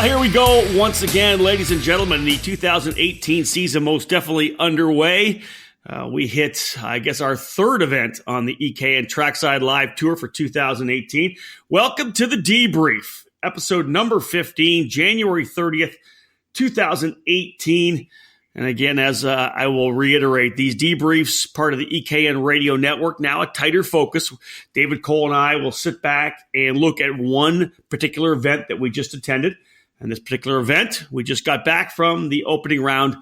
Here we go once again, ladies and gentlemen. The 2018 season most definitely underway. We hit, I guess, our third event on the EKN Trackside Live Tour for 2018. Welcome to the Debrief, episode number 15, January 30th, 2018. And again, as I will reiterate, these debriefs, part of the EKN radio network, now a tighter focus. David Cole and I will sit back and look at one particular event that we just attended. And this particular event, we just got back from the opening round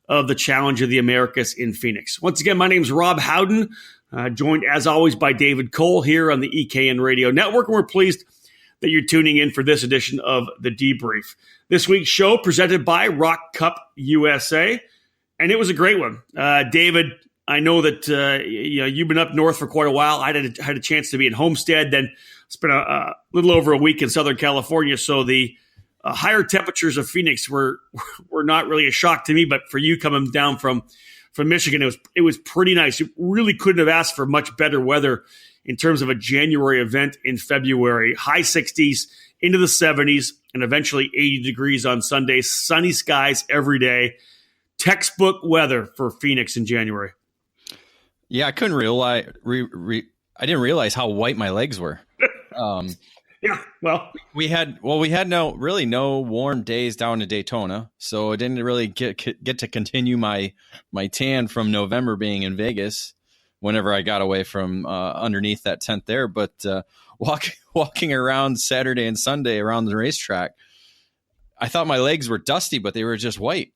of the Challenge of the Americas in Phoenix. Once again, my name is Rob Howden, joined as always by David Cole here on the EKN radio network. And we're pleased that you're tuning in for this edition of the Debrief. This week's show presented by Rock Cup USA, and it was a great one. David, I know that you've been up north for quite a while. I had a chance to be in Homestead, then spent a little over a week in Southern California. So the higher temperatures of Phoenix were not really a shock to me, but for you coming down from Michigan, it was pretty nice. You really couldn't have asked for much better weather in terms of a January event in February. High 60s into the 70s and eventually 80 degrees on Sunday. Sunny skies every day. Textbook weather for Phoenix in January. Yeah, I couldn't realize. I didn't realize how white my legs were. Yeah, well, we had no warm days down in Daytona, so I didn't really get to continue my tan from November being in Vegas. Whenever I got away from underneath that tent there, but walking around Saturday and Sunday around the racetrack, I thought my legs were dusty, but they were just white.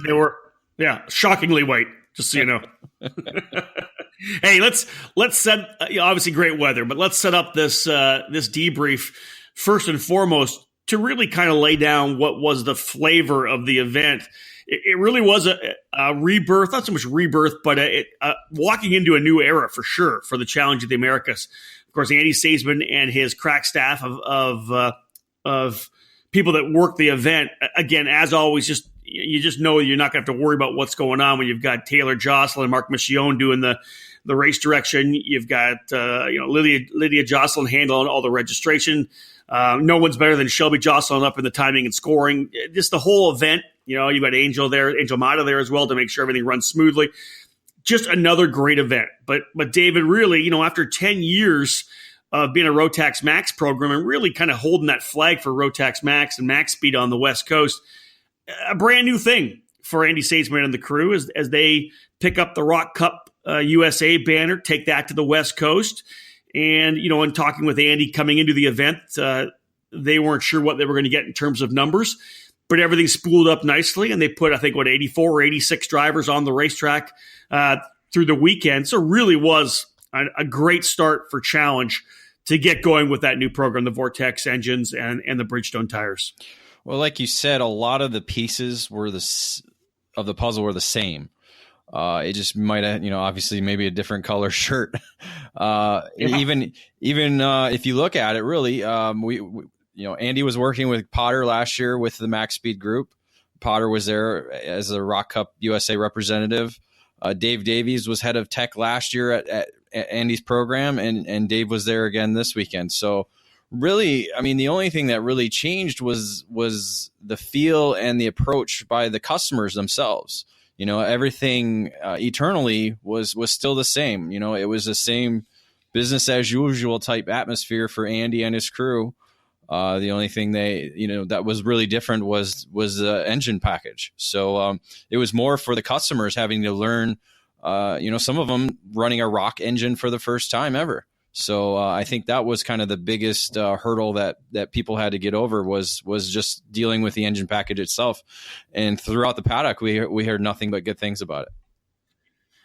They were, yeah, shockingly white. Just so you know. Hey, let's set obviously great weather, but let's set up this debrief first and foremost to really kind of lay down what was the flavor of the event. It really was a rebirth, not so much rebirth, but walking into a new era for sure for the Challenge of the Americas. Of course, Andy Saisman and his crack staff of people that work the event. Again, as always, you just know you're not going to have to worry about what's going on when you've got Taylor Jocelyn and Mark Michione doing the race direction. You've got Lydia Jocelyn handling all the registration. No one's better than Shelby Jocelyn up in the timing and scoring. Just the whole event. You've got Angel Mata there as well to make sure everything runs smoothly. Just another great event. But David, really, after 10 years of being a Rotax Max program and really kind of holding that flag for Rotax Max and Max Speed on the West Coast, a brand new thing for Andy Saisman and the crew as they pick up the Rock Cup USA banner, take that to the West Coast. And, in talking with Andy coming into the event, they weren't sure what they were going to get in terms of numbers. But everything spooled up nicely, and they put, I think, 84 or 86 drivers on the racetrack through the weekend. So it really was a great start for Challenge to get going with that new program, the Vortex engines and the Bridgestone tires. Well, like you said, a lot of the pieces of the puzzle were the same. It just might have, obviously maybe a different color shirt. Even if you look at it, really, Andy was working with Potter last year with the Max Speed group. Potter was there as a Rock Cup USA representative. Dave Davies was head of tech last year at Andy's program, and Dave was there again this weekend. So really, the only thing that really changed was the feel and the approach by the customers themselves. Everything eternally was still the same. It was the same business as usual type atmosphere for Andy and his crew. The only thing that was really different was the engine package. So it was more for the customers having to learn, some of them running a Rock engine for the first time ever. So I think that was kind of the biggest hurdle that people had to get over was just dealing with the engine package itself. And throughout the paddock, we heard nothing but good things about it.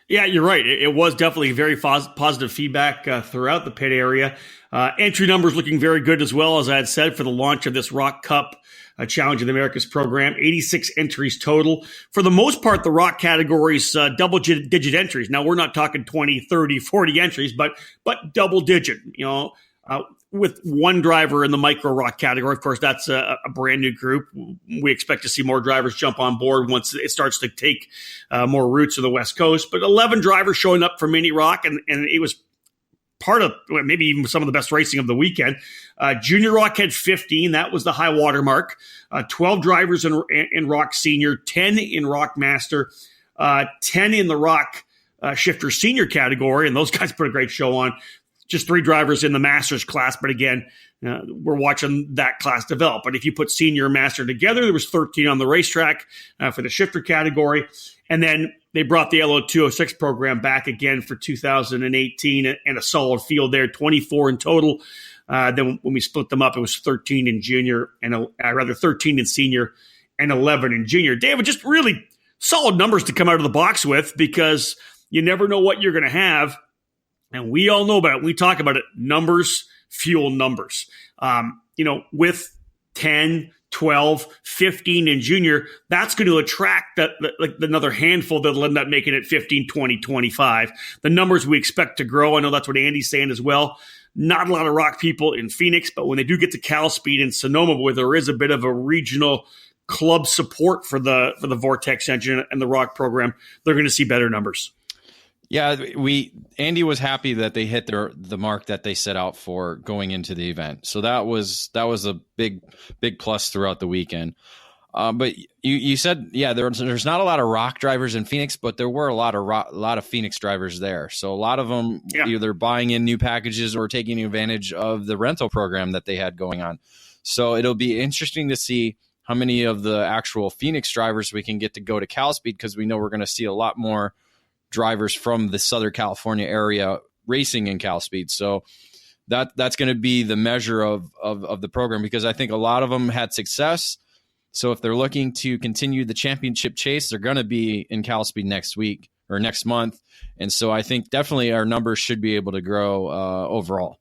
Yeah, you're right. It was definitely very positive feedback throughout the pit area. Entry numbers looking very good as well, as I had said, for the launch of this Rock Cup Challenge of the Americas program. 86 entries total. For the most part, the Rock categories, double-digit entries. Now, we're not talking 20, 30, 40 entries, but double-digit, with one driver in the micro Rock category. Of course, that's a brand new group. We expect to see more drivers jump on board once it starts to take more routes to the West Coast. But 11 drivers showing up for Mini Rock, and it was part of maybe even some of the best racing of the weekend. Junior Rock had 15. That was the high water mark. 12 drivers in Rock Senior, 10 in Rock Master, 10 in the Rock Shifter Senior category, and those guys put a great show on. Just 3 drivers in the Masters class, but again, we're watching that class develop. But if you put Senior and Master together, there was 13 on the racetrack for the Shifter category. And then they brought the LO206 program back again for 2018 and a solid field there, 24 in total. Then when we split them up, it was 13 in junior and 13 in senior and 11 in junior. David, just really solid numbers to come out of the box with, because you never know what you're going to have. And we all know about it. We talk about it. Numbers fuel numbers. With 10, 12, 15 in junior, that's going to attract another handful that'll end up making it 15, 20, 25. The numbers we expect to grow. I know that's what Andy's saying as well. Not a lot of Rock people in Phoenix, but when they do get to Cal Speed in Sonoma, where there is a bit of a regional club support for the Vortex engine and the Rock program, they're going to see better numbers. Yeah, Andy was happy that they hit the mark that they set out for going into the event. So that was a big plus throughout the weekend. But you said, yeah, there's not a lot of Rock drivers in Phoenix, but there were a lot of Phoenix drivers there. So a lot of them either buying in new packages or taking advantage of the rental program that they had going on. So it'll be interesting to see how many of the actual Phoenix drivers we can get to go to Cal Speed, because we know we're going to see a lot more drivers from the Southern California area racing in Cal Speed. So that's going to be the measure of the program, because I think a lot of them had success. So if they're looking to continue the championship chase, they're going to be in Cal Speed next week or next month. And so I think definitely our numbers should be able to grow overall.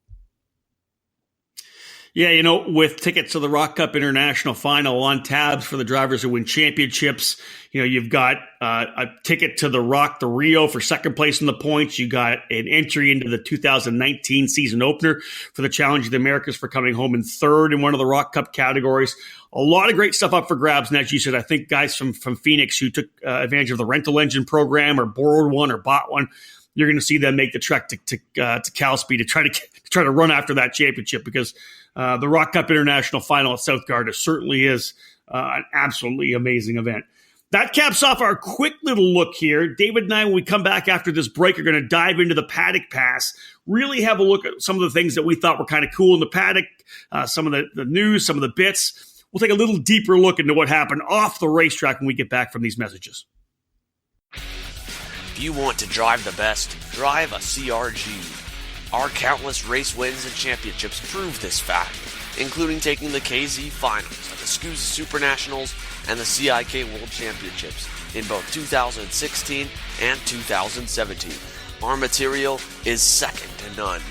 Yeah, with tickets to the Rock Cup International Final on tabs for the drivers who win championships, you've got a ticket to the Rio for second place in the points. You got an entry into the 2019 season opener for the Challenge of the Americas for coming home in third in one of the Rock Cup categories. A lot of great stuff up for grabs. And as you said, I think guys from Phoenix who took advantage of the rental engine program or borrowed one or bought one, you're going to see them make the trek to Cal Speed to try to run after that championship, because the Rock Cup International Final at South Garda certainly is an absolutely amazing event. That caps off our quick little look here. David and I, when we come back after this break, are going to dive into the paddock pass, really have a look at some of the things that we thought were kind of cool in the paddock, some of the news, some of the bits. We'll take a little deeper look into what happened off the racetrack when we get back from these messages. If you want to drive the best, drive a CRG. Our countless race wins and championships prove this fact, including taking the KZ Finals at the SCUSA Super Nationals and the CIK World Championships in both 2016 and 2017. Our material is second to none.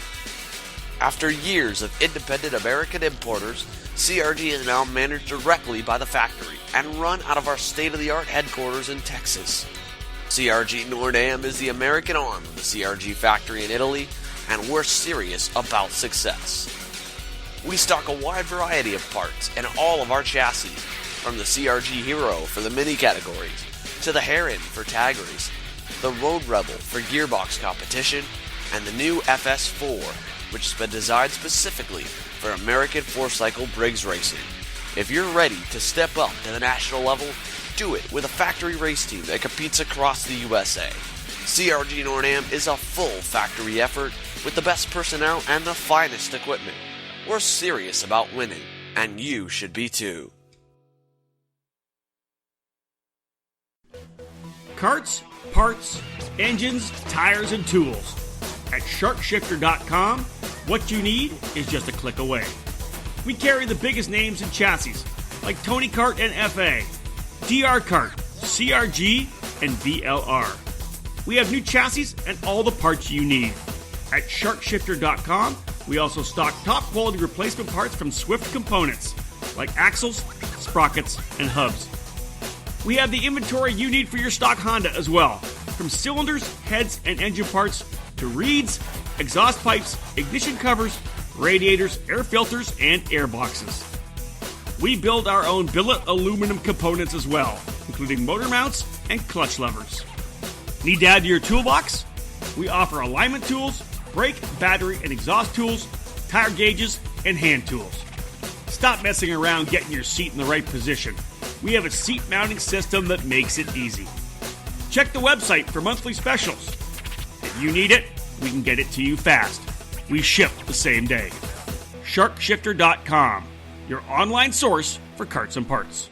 After years of independent American importers, CRG is now managed directly by the factory and run out of our state-of-the-art headquarters in Texas. CRG Nordam is the American arm of the CRG factory in Italy, and we're serious about success. We stock a wide variety of parts in all of our chassis, from the CRG Hero for the mini categories, to the Heron for tag racing, the Road Rebel for gearbox competition, and the new FS4, which has been designed specifically for American 4-cycle Briggs racing. If you're ready to step up to the national level, do it with a factory race team that competes across the USA. CRG Nordam is a full factory effort with the best personnel and the finest equipment. We're serious about winning, and you should be too. Carts, parts, engines, tires, and tools. At SharkShifter.com, what you need is just a click away. We carry the biggest names in chassis, like Tony Kart and FA, DR Kart, CRG, and VLR. We have new chassis and all the parts you need. At SharkShifter.com, we also stock top-quality replacement parts from Swift Components, like axles, sprockets, and hubs. We have the inventory you need for your stock Honda as well, from cylinders, heads, and engine parts to reeds, exhaust pipes, ignition covers, radiators, air filters, and air boxes. We build our own billet aluminum components as well, including motor mounts and clutch levers. Need to add to your toolbox? We offer alignment tools, brake, battery, and exhaust tools, tire gauges, and hand tools. Stop messing around getting your seat in the right position. We have a seat mounting system that makes it easy. Check the website for monthly specials. If you need it, we can get it to you fast. We ship the same day. Sharkshifter.com, your online source for carts and parts.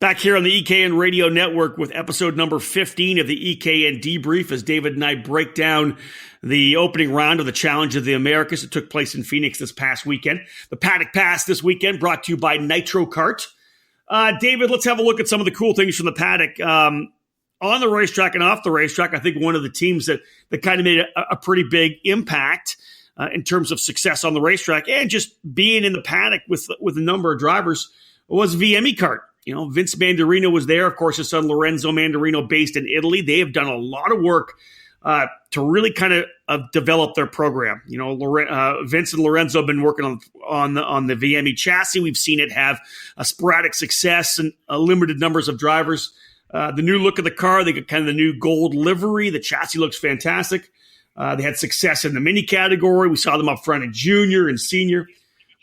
Back here on the EKN Radio Network with episode number 15 of the EKN Debrief as David and I break down the opening round of the Challenge of the Americas that took place in Phoenix this past weekend. The Paddock Pass this weekend brought to you by Nitro Kart. David, let's have a look at some of the cool things from the paddock. On the racetrack and off the racetrack, I think one of the teams that kind of made a pretty big impact in terms of success on the racetrack and just being in the paddock with a number of drivers was VME Kart. You know, Vince Mandarino was there. Of course, his son Lorenzo Mandarino, based in Italy. They have done a lot of work to really kind of develop their program. You know, Vince and Lorenzo have been working on the VME chassis. We've seen it have a sporadic success and limited numbers of drivers. The new look of the car, they got kind of the new gold livery. The chassis looks fantastic. They had success in the mini category. We saw them up front in junior and senior.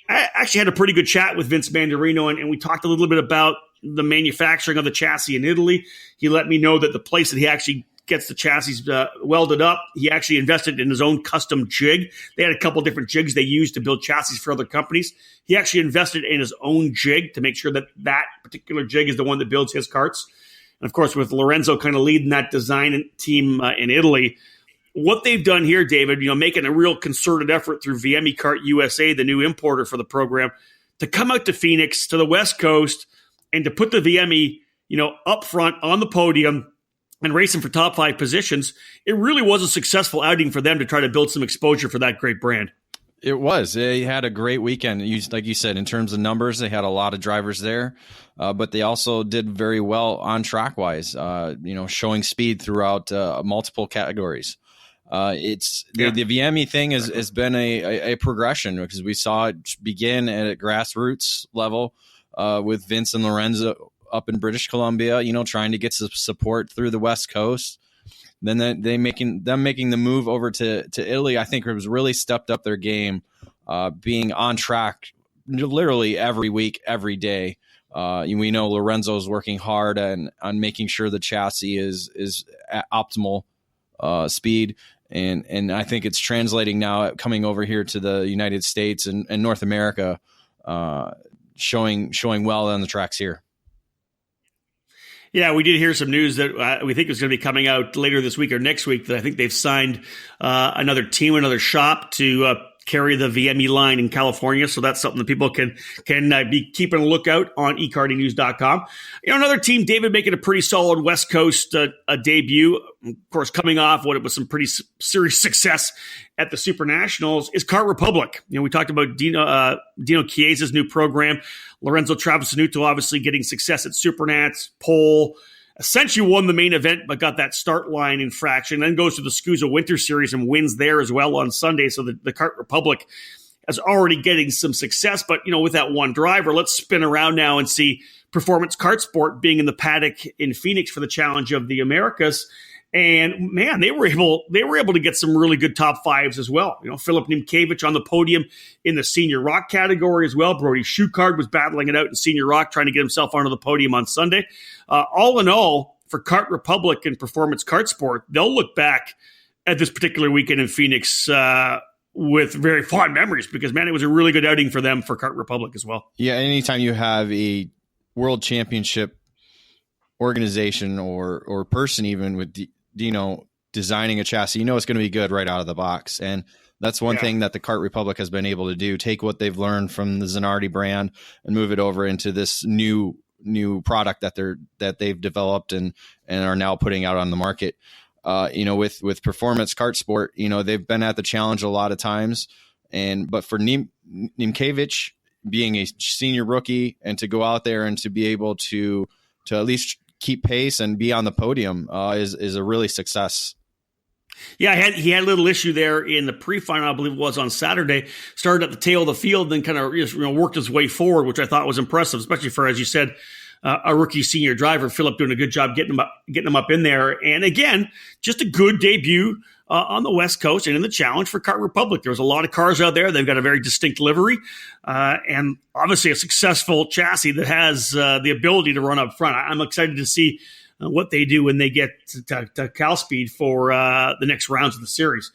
I actually had a pretty good chat with Vince Mandarino, and we talked a little bit about the manufacturing of the chassis in Italy. He let me know that the place that he actually gets the chassis welded up, he actually invested in his own custom jig. They had a couple different jigs they used to build chassis for other companies. He actually invested in his own jig to make sure that that particular jig is the one that builds his karts. And of course, with Lorenzo kind of leading that design team in Italy, what they've done here, David, you know, making a real concerted effort through VME Kart USA, the new importer for the program, to come out to Phoenix, to the West Coast, and to put the VME, you know, up front on the podium and racing for top 5 positions. It really was a successful outing for them to try to build some exposure for that great brand. It was. They had a great weekend. Like you said, in terms of numbers, they had a lot of drivers there, but they also did very well on track wise, you know, showing speed throughout multiple categories. The VME thing has been a progression because we saw it begin at a grassroots level with Vince and Lorenzo up in British Columbia, you know, trying to get some support through the West Coast. Then they making the move over to Italy, I think it was really stepped up their game, being on track literally every week, every day. We know Lorenzo's working hard on making sure the chassis is at optimal speed. And I think it's translating now coming over here to the United States and North America, showing well on the tracks here. Yeah, we did hear some news that we think is going to be coming out later this week or next week that I think they've signed another team, another shop to carry the VME line in California. So that's something that people can be keeping a lookout on ekartingnews.com. You know, another team, David, making a pretty solid West Coast debut. Of course, coming off what it was some pretty serious success at the Super Nationals is Kart Republic. You know, we talked about Dino Chiesa's new program. Lorenzo Travasanuto obviously getting success at Supernats, pole, essentially won the main event, but got that start line infraction, then goes to the SCUSA Winter Series and wins there as well on Sunday. So the Kart Republic is already getting some success. But, you know, with that one driver, let's spin around now and see Performance Kart Sport being in the paddock in Phoenix for the Challenge of the Americas. And man, they were able to get some really good top 5s as well. You know, Filip Nimkevich on the podium in the senior rock category as well. Brody Schuchard was battling it out in senior rock, trying to get himself onto the podium on Sunday. All in all, for Kart Republic and Performance Kart Sport, they'll look back at this particular weekend in Phoenix with very fond memories because, man, it was a really good outing for them for Kart Republic as well. Yeah, anytime you have a world championship organization or person even with Dino designing a chassis, you know it's going to be good right out of the box. And that's one thing that the Kart Republic has been able to do, take what they've learned from the Zanardi brand and move it over into this new product that they've developed and are now putting out on the market. You know, with Performance Kart Sport, you know, they've been at the challenge a lot of times, but for Nimkevich being a senior rookie and to go out there and to be able to at least keep pace and be on the podium is a really success. Yeah, he had a little issue there in the pre-final, I believe it was on Saturday. Started at the tail of the field, then kind of worked his way forward, which I thought was impressive, especially for, as you said, a rookie senior driver, Philip, doing a good job getting him up in there. And again, just a good debut on the West Coast and in the challenge for Kart Republic. There's a lot of cars out there. They've got a very distinct livery and obviously a successful chassis that has the ability to run up front. I'm excited to see what they do when they get to Cal Speed for the next rounds of the series.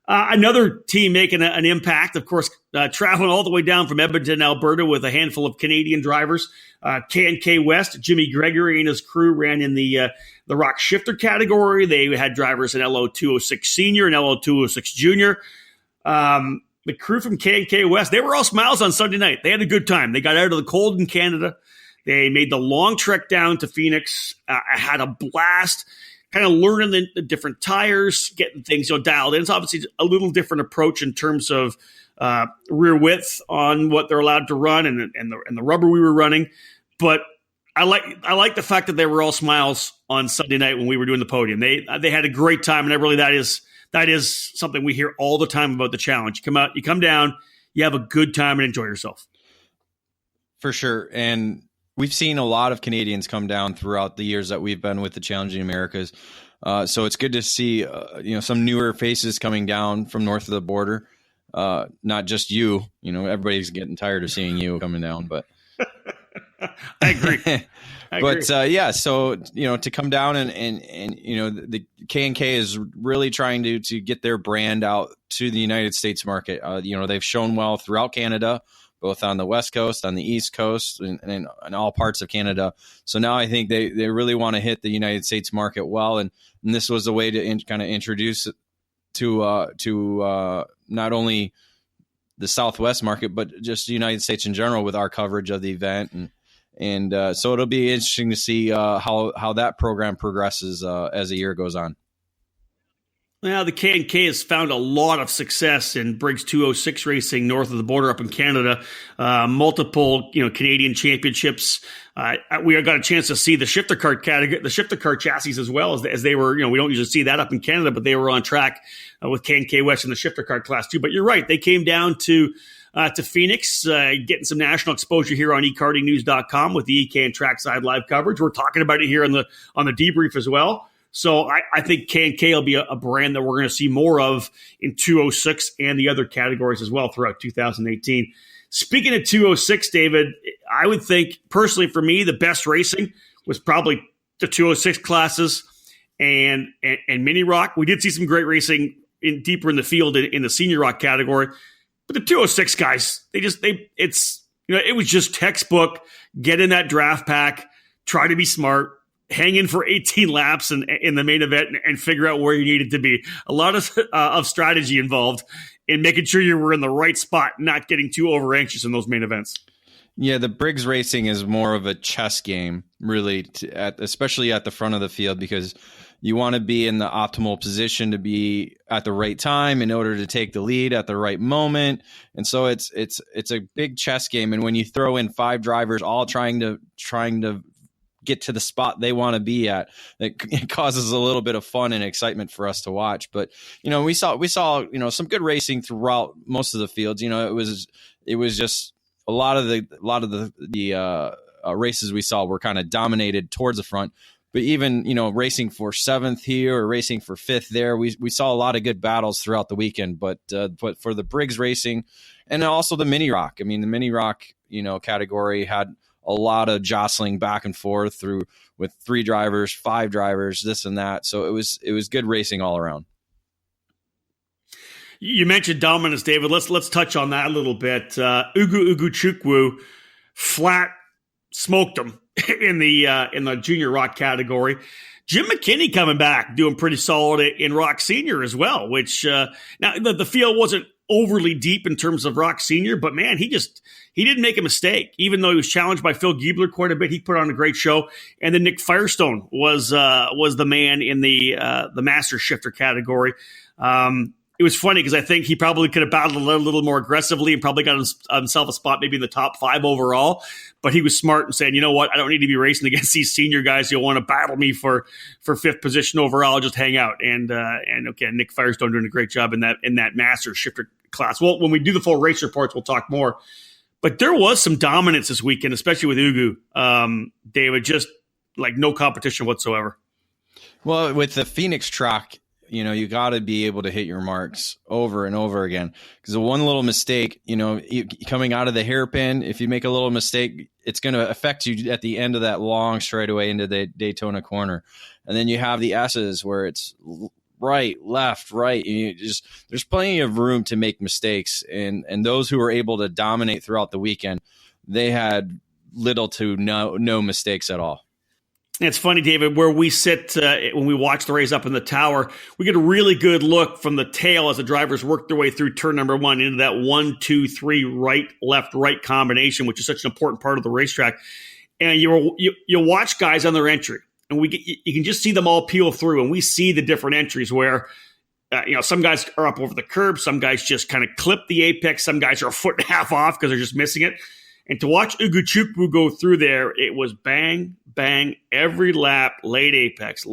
Another team making an impact, of course, traveling all the way down from Edmonton, Alberta, with a handful of Canadian drivers. K&K West, Jimmy Gregory and his crew ran in the Rock Shifter category. They had drivers in LO206 Senior and LO206 Junior. The crew from K&K West, they were all smiles on Sunday night. They had a good time. They got out of the cold in Canada. They made the long trek down to Phoenix. Had a blast. Kind of learning the different tires, getting things dialed in. It's obviously a little different approach in terms of rear width on what they're allowed to run and the rubber we were running. But I like the fact that they were all smiles on Sunday night when we were doing the podium. They had a great time, and really that is something we hear all the time about the challenge. You come out, you come down, you have a good time and enjoy yourself. For sure. And we've seen a lot of Canadians come down throughout the years that we've been with the Challenging Americas. So it's good to see, some newer faces coming down from north of the border. Not just you, everybody's getting tired of seeing you coming down, but I agree. So, to come down and the K&K is really trying to get their brand out to the United States market. They've shown well throughout Canada, both on the West Coast, on the East Coast, and in all parts of Canada. So now I think they really want to hit the United States market well, and this was a way to kind of introduce it to not only the Southwest market, but just the United States in general with our coverage of the event. And so it'll be interesting to see how that program progresses as the year goes on. Now, the K&K has found a lot of success in Briggs 206 racing north of the border up in Canada. Multiple, Canadian championships. We got a chance to see the shifter kart category, the shifter kart chassis as well as they were. We don't usually see that up in Canada, but they were on track with K&K West in the shifter kart class too. But you're right, they came down to Phoenix, getting some national exposure here on ekartingnews.com with the EKN Trackside Live coverage. We're talking about it here on the debrief as well. So I think K&K will be a brand that we're going to see more of in 206 and the other categories as well throughout 2018. Speaking of 206, David, I would think personally for me, the best racing was probably the 206 classes and mini rock. We did see some great racing deeper in the field in the senior rock category, but the 206 guys, it was just textbook, get in that draft pack, try to be smart, hang in for 18 laps in the main event and figure out where you needed to be. A lot of strategy involved in making sure you were in the right spot, not getting too over anxious in those main events. Yeah, the Briggs racing is more of a chess game, really, especially at the front of the field, because you want to be in the optimal position to be at the right time in order to take the lead at the right moment. And so it's a big chess game. And when you throw in 5 drivers all trying to get to the spot they want to be at, it causes a little bit of fun and excitement for us to watch. But we saw some good racing throughout most of the fields. It was just a lot of the races we saw were kind of dominated towards the front. But even racing for 7th here or racing for 5th there, we saw a lot of good battles throughout the weekend. But for the Briggs racing and also the mini rock, the mini rock category had a lot of jostling back and forth with 3 drivers, 5 drivers, this and that. So it was good racing all around. You mentioned dominance, David. Let's touch on that a little bit. Ugu Chukwu flat smoked him in the junior rock category. Jim McKinney coming back, doing pretty solid in Rock Senior as well, which now the field wasn't overly deep in terms of Rock Senior, but man, he didn't make a mistake. Even though he was challenged by Phil Giebler quite a bit, he put on a great show. And then Nick Firestone was the man in the master shifter category. It was funny because I think he probably could have battled a little more aggressively and probably got himself a spot maybe in the top 5 overall. But he was smart and saying, you know what, I don't need to be racing against these senior guys who want to battle me for 5th position overall. I'll just hang out. And okay, Nick Firestone doing a great job in that master shifter class. Well, when we do the full race reports, we'll talk more. But there was some dominance this weekend, especially with Ugu. David, just like no competition whatsoever. Well, with the Phoenix track, you got to be able to hit your marks over and over again. Because the one little mistake, coming out of the hairpin, if you make a little mistake, it's going to affect you at the end of that long straightaway into the Daytona corner. And then you have the S's where it's right, left, right. There's plenty of room to make mistakes. And those who were able to dominate throughout the weekend, they had little to no mistakes at all. It's funny, David, where we sit when we watch the race up in the tower, we get a really good look from the tail as the drivers work their way through turn number 1 into that 1, 2, 3 right, left, right combination, which is such an important part of the racetrack. And you watch guys on their entry, and you can just see them all peel through, and we see the different entries where some guys are up over the curb, some guys just kind of clip the apex, some guys are a foot and a half off because they're just missing it. And to watch Uguchukwu go through there, it was bang, bang, every lap, late apex,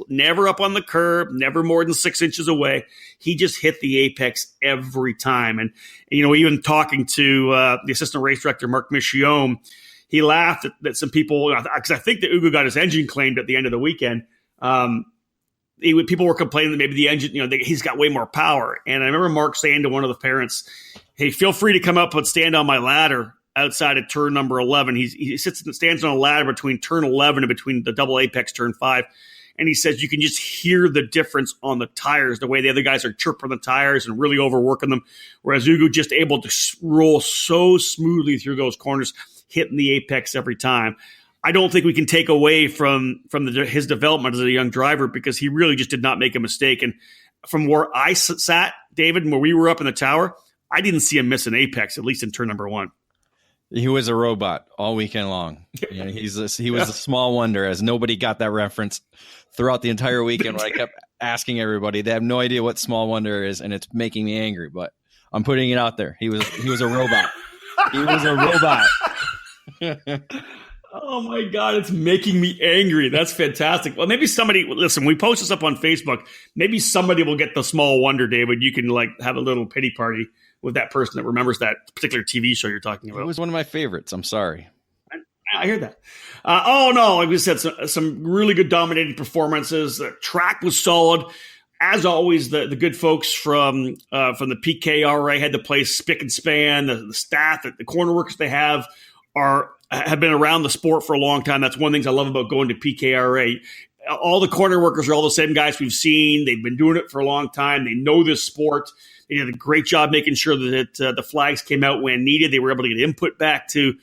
never up on the curb, never more than 6 inches away. He just hit the apex every time. And even talking to the assistant race director, Mark Michiome, he laughed that some people, because I think that Ugu got his engine claimed at the end of the weekend. People were complaining that maybe the engine, he's got way more power. And I remember Mark saying to one of the parents, hey, feel free to come up and stand on my ladder outside of turn number 11. He sits and stands on a ladder between turn 11 and between the double apex turn 5. And he says you can just hear the difference on the tires, the way the other guys are chirping the tires and really overworking them. Whereas Ugu just able to roll so smoothly through those corners, hitting the apex every time. I don't think we can take away from his development as a young driver, because he really just did not make a mistake. And from where I sat, David, and where we were up in the tower, I didn't see him miss an apex, at least in turn number 1. He was a robot all weekend long. He was a small wonder, as nobody got that reference throughout the entire weekend. When I kept asking everybody, they have no idea what small wonder is, and it's making me angry. But I'm putting it out there. He was a robot. He was a robot. Oh my God, it's making me angry. That's fantastic. Well, maybe somebody, listen, we post this up on Facebook. Maybe somebody will get the small wonder, David. You can have a little pity party with that person that remembers that particular TV show you're talking about. It was one of my favorites. I'm sorry. I hear that. Like we said, some really good dominating performances. The track was solid. As always, the good folks from the PKRA had the place spick and span. The staff, the corner workers they have been around the sport for a long time. That's one of the things I love about going to PKRA. All the corner workers are all the same guys we've seen. They've been doing it for a long time. They know this sport. They did a great job making sure that the flags came out when needed. They were able to get input back to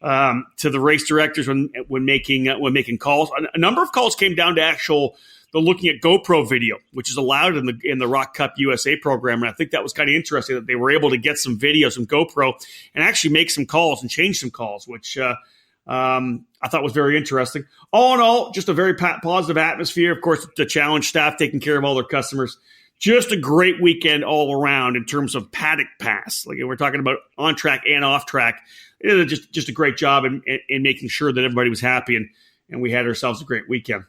the race directors when making calls. A number of calls came down to the looking at GoPro video, which is allowed in the Rock Cup USA program. And I think that was kind of interesting that they were able to get some video, some GoPro, and actually make some calls and change some calls, which I thought was very interesting. All in all, just a very positive atmosphere. Of course, the Challenge staff taking care of all their customers. Just a great weekend all around in terms of paddock pass. Like we're talking about on track and off track. It did just a great job in making sure that everybody was happy, and we had ourselves a great weekend.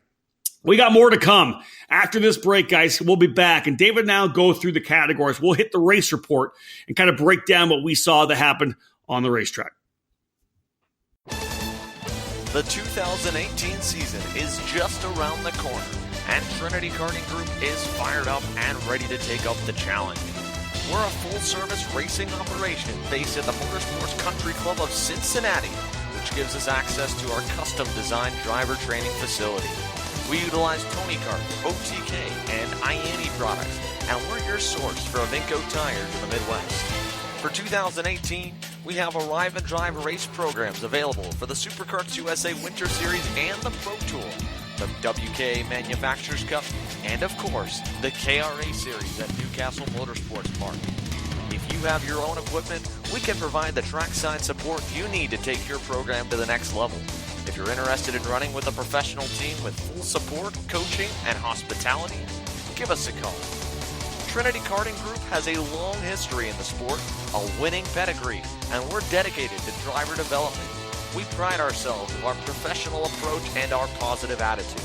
We got more to come. After this break, guys, we'll be back. And David and I will go through the categories. We'll hit the race report and kind of break down what we saw that happened on the racetrack. The 2018 season is just around the corner, and Trinity Karting Group is fired up and ready to take up the challenge. We're a full-service racing operation based at the Motorsports Country Club of Cincinnati, which gives us access to our custom-designed driver training facility. We utilize Tony Kart, OTK, and IANI products, and we're your source for Avinco tires in the Midwest. For 2018, we have Arrive and Drive race programs available for the Superkarts USA Winter Series and the Pro Tour, the WK Manufacturers Cup, and of course, the KRA Series at Newcastle Motorsports Park. If you have your own equipment, we can provide the trackside support you need to take your program to the next level. If you're interested in running with a professional team with full support, coaching, and hospitality, give us a call. Trinity Karting Group has a long history in the sport, a winning pedigree, and we're dedicated to driver development. We pride ourselves on our professional approach and our positive attitude.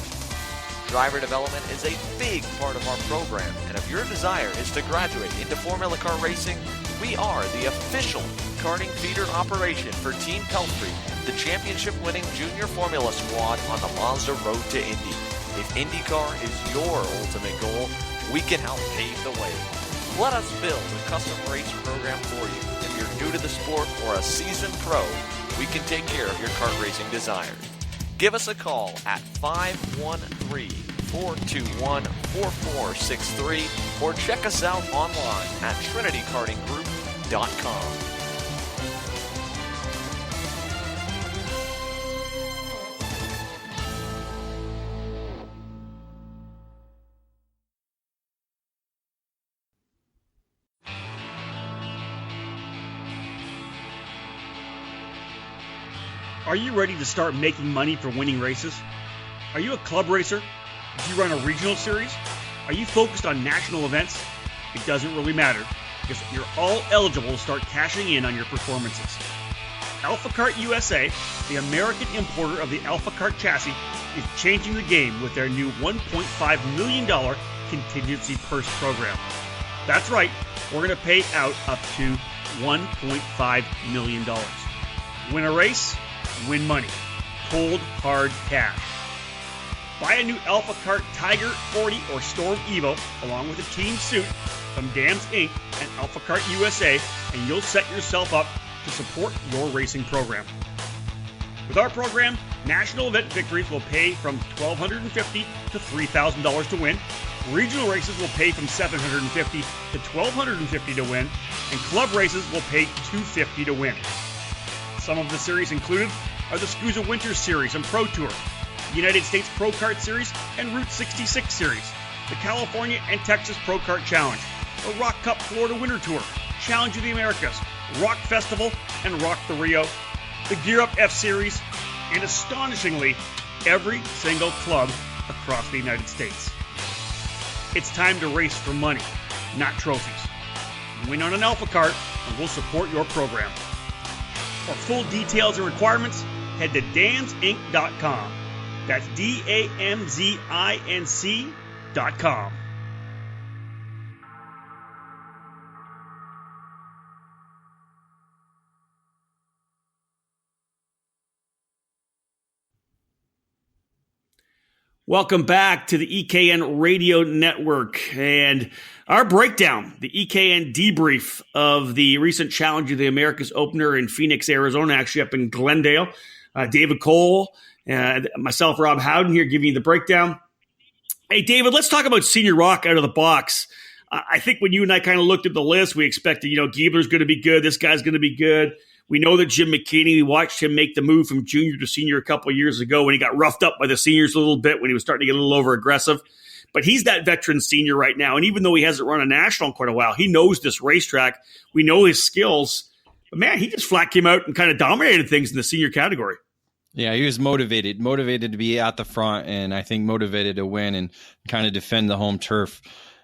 Driver development is a big part of our program, and if your desire is to graduate into Formula Car racing, We are the official karting feeder operation for Team Pelfrey, the championship-winning junior formula squad on the Mazda road to Indy. If IndyCar is your ultimate goal, we can help pave the way. Let us build a custom race program for you. If you're new to the sport or a seasoned pro, we can take care of your kart racing desires. Give us a call at 513-421-4463 or check us out online at trinitykartinggroup.com. Are you ready to start making money for winning races? Are you a club racer? Do you run a regional series? Are you focused on national events? It doesn't really matter, because you're all eligible to start cashing in on your performances. Alpha Kart USA, the American importer of the Alpha Kart chassis, is changing the game with their new $1.5 million contingency purse program. That's right, we're going to pay out up to $1.5 million. Win a race, win money. Cold, hard cash. Buy a new Alpha Kart Tiger 40 or Storm Evo along with a team suit from Dams Inc. and Alpha Kart USA, and you'll set yourself up to support your racing program. With our program, national event victories will pay from $1,250 to $3,000 to win. Regional races will pay from $750 to $1,250 to win, and club races will pay $250 to win. Some of the series included are the SCUSA Winter Series and Pro Tour, the United States Pro Kart Series and Route 66 Series, the California and Texas Pro Kart Challenge, the Rock Cup Florida Winter Tour, Challenge of the Americas, Rock Festival, and Rock the Rio, the Gear Up F Series, and astonishingly, every single club across the United States. It's time to race for money, not trophies. Win on an Alpha Kart, and we'll support your program. For full details and requirements, head to damsinc.com. That's DAMZINC.com. Welcome back to the EKN Radio Network and our breakdown, the EKN Debrief of the recent Challenge of the Americas opener in Phoenix, Arizona, actually up in Glendale. David Cole and myself, Rob Howden, here giving you the breakdown. Hey, David, let's talk about Senior Rock out of the box. I think when you and I kind of looked at the list, we expected, Giebler's going to be good. This guy's going to be good. We know that Jim McKinney, we watched him make the move from junior to senior a couple of years ago when he got roughed up by the seniors a little bit, when he was starting to get a little over aggressive. But he's that veteran senior right now. And even though he hasn't run a national in quite a while, he knows this racetrack. We know his skills. But man, he just flat came out and kind of dominated things in the senior category. Yeah, he was motivated to be at the front, and I think motivated to win and kind of defend the home turf.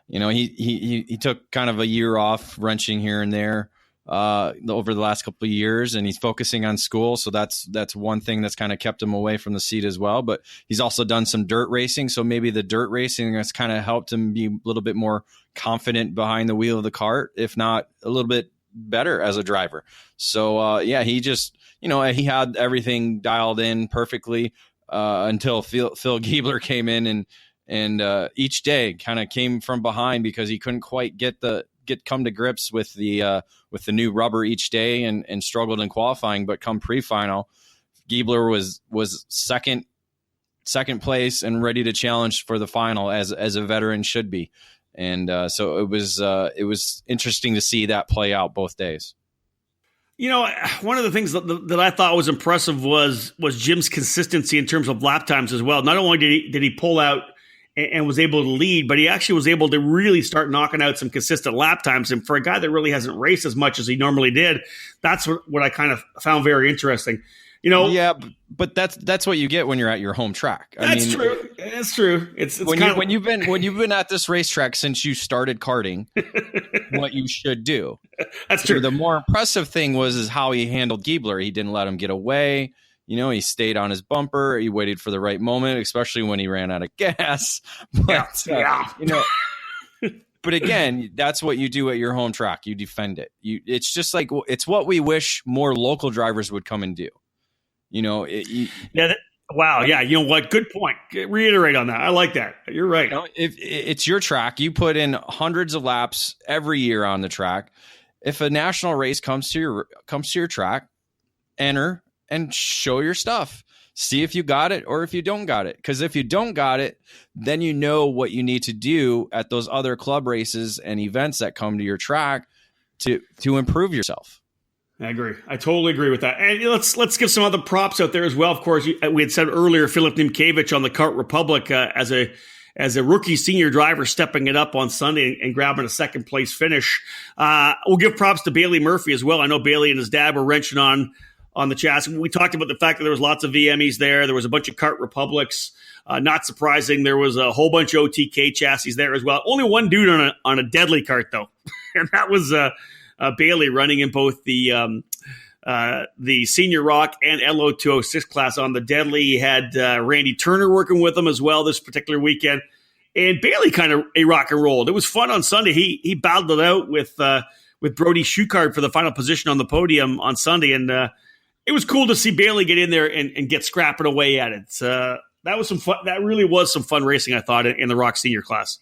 He took kind of a year off wrenching here and there over the last couple of years, and he's focusing on school. So that's one thing that's kind of kept him away from the seat as well. But he's also done some dirt racing. So maybe the dirt racing has kind of helped him be a little bit more confident behind the wheel of the cart, if not a little bit better as a driver. So he just, he had everything dialed in perfectly until Phil Giebler came in and each day kind of came from behind because he couldn't quite come to grips with the new rubber each day and struggled in qualifying. But come pre-final, Giebler was second place and ready to challenge for the final as a veteran should be. And so it was interesting to see that play out both days. One of the things that I thought was impressive was Jim's consistency in terms of lap times as well. Not only did he pull out and was able to lead, but he actually was able to really start knocking out some consistent lap times. And for a guy that really hasn't raced as much as he normally did, that's what I kind of found very interesting. Yeah, but that's what you get when you're at your home track. True. It's true. It's when you've been at this racetrack since you started karting, what you should do. That's true. The more impressive thing is how he handled Giebler. He didn't let him get away. He stayed on his bumper. He waited for the right moment, especially when he ran out of gas. But, But again, that's what you do at your home track. You defend it. It's just like, it's what we wish more local drivers would come and do. Wow. Yeah. You know what? Good point. Reiterate on that. I like that. You're right. If it's your track, you put in hundreds of laps every year on the track. If a national race comes to your track, enter and show your stuff. See if you got it or if you don't got it. Because if you don't got it, then you know what you need to do at those other club races and events that come to your track to improve yourself. I agree. I totally agree with that. And let's give some other props out there as well. Of course, we had said earlier, Filip Nimkevich on the Kart Republic as a rookie senior driver stepping it up on Sunday and grabbing a second place finish. We'll give props to Bailey Murphy as well. I know Bailey and his dad were wrenching on the chassis. We talked about the fact that there was lots of VMEs there. There was a bunch of Kart Republics. Not surprising. There was a whole bunch of OTK chassis there as well. Only one dude on a deadly kart though, and that was Bailey running in both the Senior Rock and LO206 class on the deadly. He had Randy Turner working with him as well this particular weekend. And Bailey kind of a rock and rolled. It was fun on Sunday. He battled it out with Brody Schuchard for the final position on the podium on Sunday. And it was cool to see Bailey get in there and get scrapping away at it. That was some fun. That really was some fun racing, I thought, in the Rock Senior class.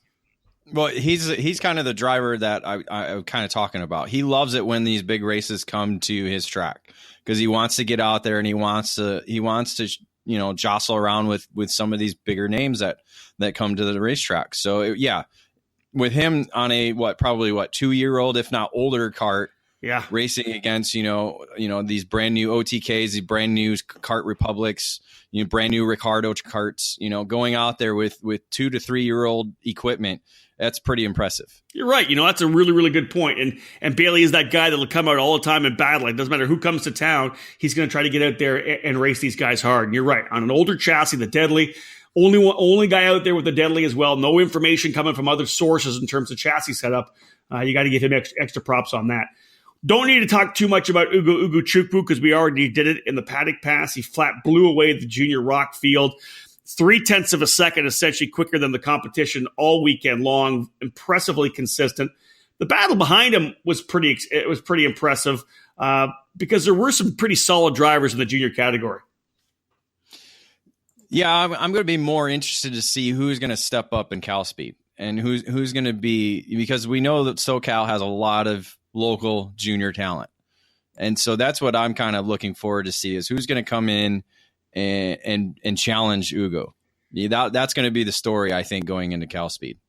Well, he's kind of the driver that I'm kind of talking about. He loves it when these big races come to his track because he wants to get out there and he wants to jostle around with some of these bigger names that come to the racetrack. So with him on a probably 2-year-old, if not older kart, racing against these brand new OTKs, these brand new Kart Republics, brand new Ricardo karts, going out there with 2 to 3-year-old equipment. That's pretty impressive. You're right. That's a really, really good point. And Bailey is that guy that'll come out all the time and battle. It doesn't matter who comes to town. He's going to try to get out there and race these guys hard. And you're right. On an older chassis, the deadly, only guy out there with the deadly as well. No information coming from other sources in terms of chassis setup. You got to give him extra props on that. Don't need to talk too much about Ugo Chukwu because we already did it in the paddock pass. He flat blew away the junior rock field. 0.3 of a second, essentially quicker than the competition all weekend long. Impressively consistent. The battle behind him was pretty impressive because there were some pretty solid drivers in the junior category. Yeah, I'm going to be more interested to see who's going to step up in Cal Speed and who's going to be, because we know that SoCal has a lot of local junior talent. And so that's what I'm kind of looking forward to see is who's going to come in and challenge Ugo. That's going to be the story, I think, going into Cal Speed.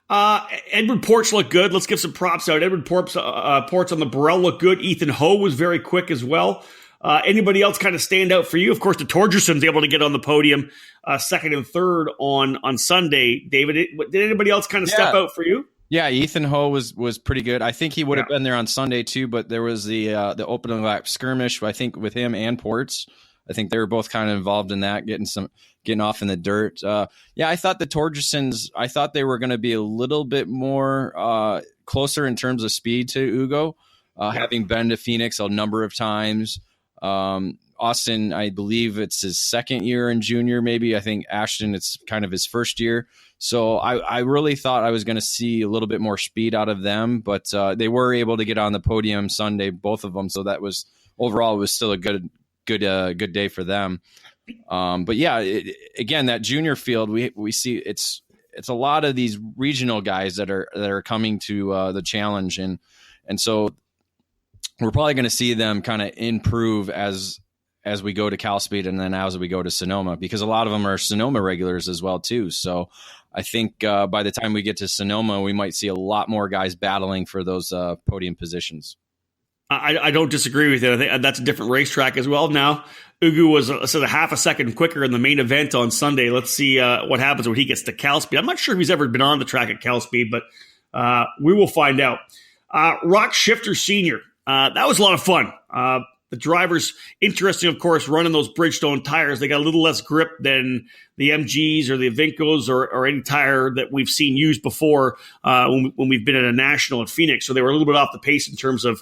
Edward Ports looked good. Let's give some props out. Edward Ports on the Burrell looked good. Ethan Ho was very quick as well. Anybody else kind of stand out for you? Of course, the Torgerson's able to get on the podium second and third on Sunday. David, did anybody else kind of step out for you? Yeah, Ethan Ho was pretty good. I think he would have been there on Sunday too, but there was the opening lap skirmish, I think, with him and Ports. I think they were both kind of involved in that, getting off in the dirt. I thought the Torgersons, I thought they were going to be a little bit more closer in terms of speed to Ugo, having been to Phoenix a number of times. Austin, I believe it's his second year in junior, maybe. I think Ashton, it's kind of his first year. So I really thought I was going to see a little bit more speed out of them, but they were able to get on the podium Sunday, both of them. So that was overall, it was still a good day for them. But yeah, again, that junior field, we see it's a lot of these regional guys that are coming to the challenge, and so we're probably going to see them kind of improve as we go to Cal Speed and then as we go to Sonoma, because a lot of them are Sonoma regulars as well too. So I think by the time we get to Sonoma, we might see a lot more guys battling for those podium positions. I don't disagree with it. I think that's a different racetrack as well. Now, Ugo was a half a second quicker in the main event on Sunday. Let's see what happens when he gets to Cal Speed. I'm not sure if he's ever been on the track at Cal Speed, but we will find out. Rock Shifter Senior. That was a lot of fun. The drivers, interesting, of course, running those Bridgestone tires. They got a little less grip than the MGs or the Vincos or any tire that we've seen used before when we've been at a national at Phoenix. So they were a little bit off the pace in terms of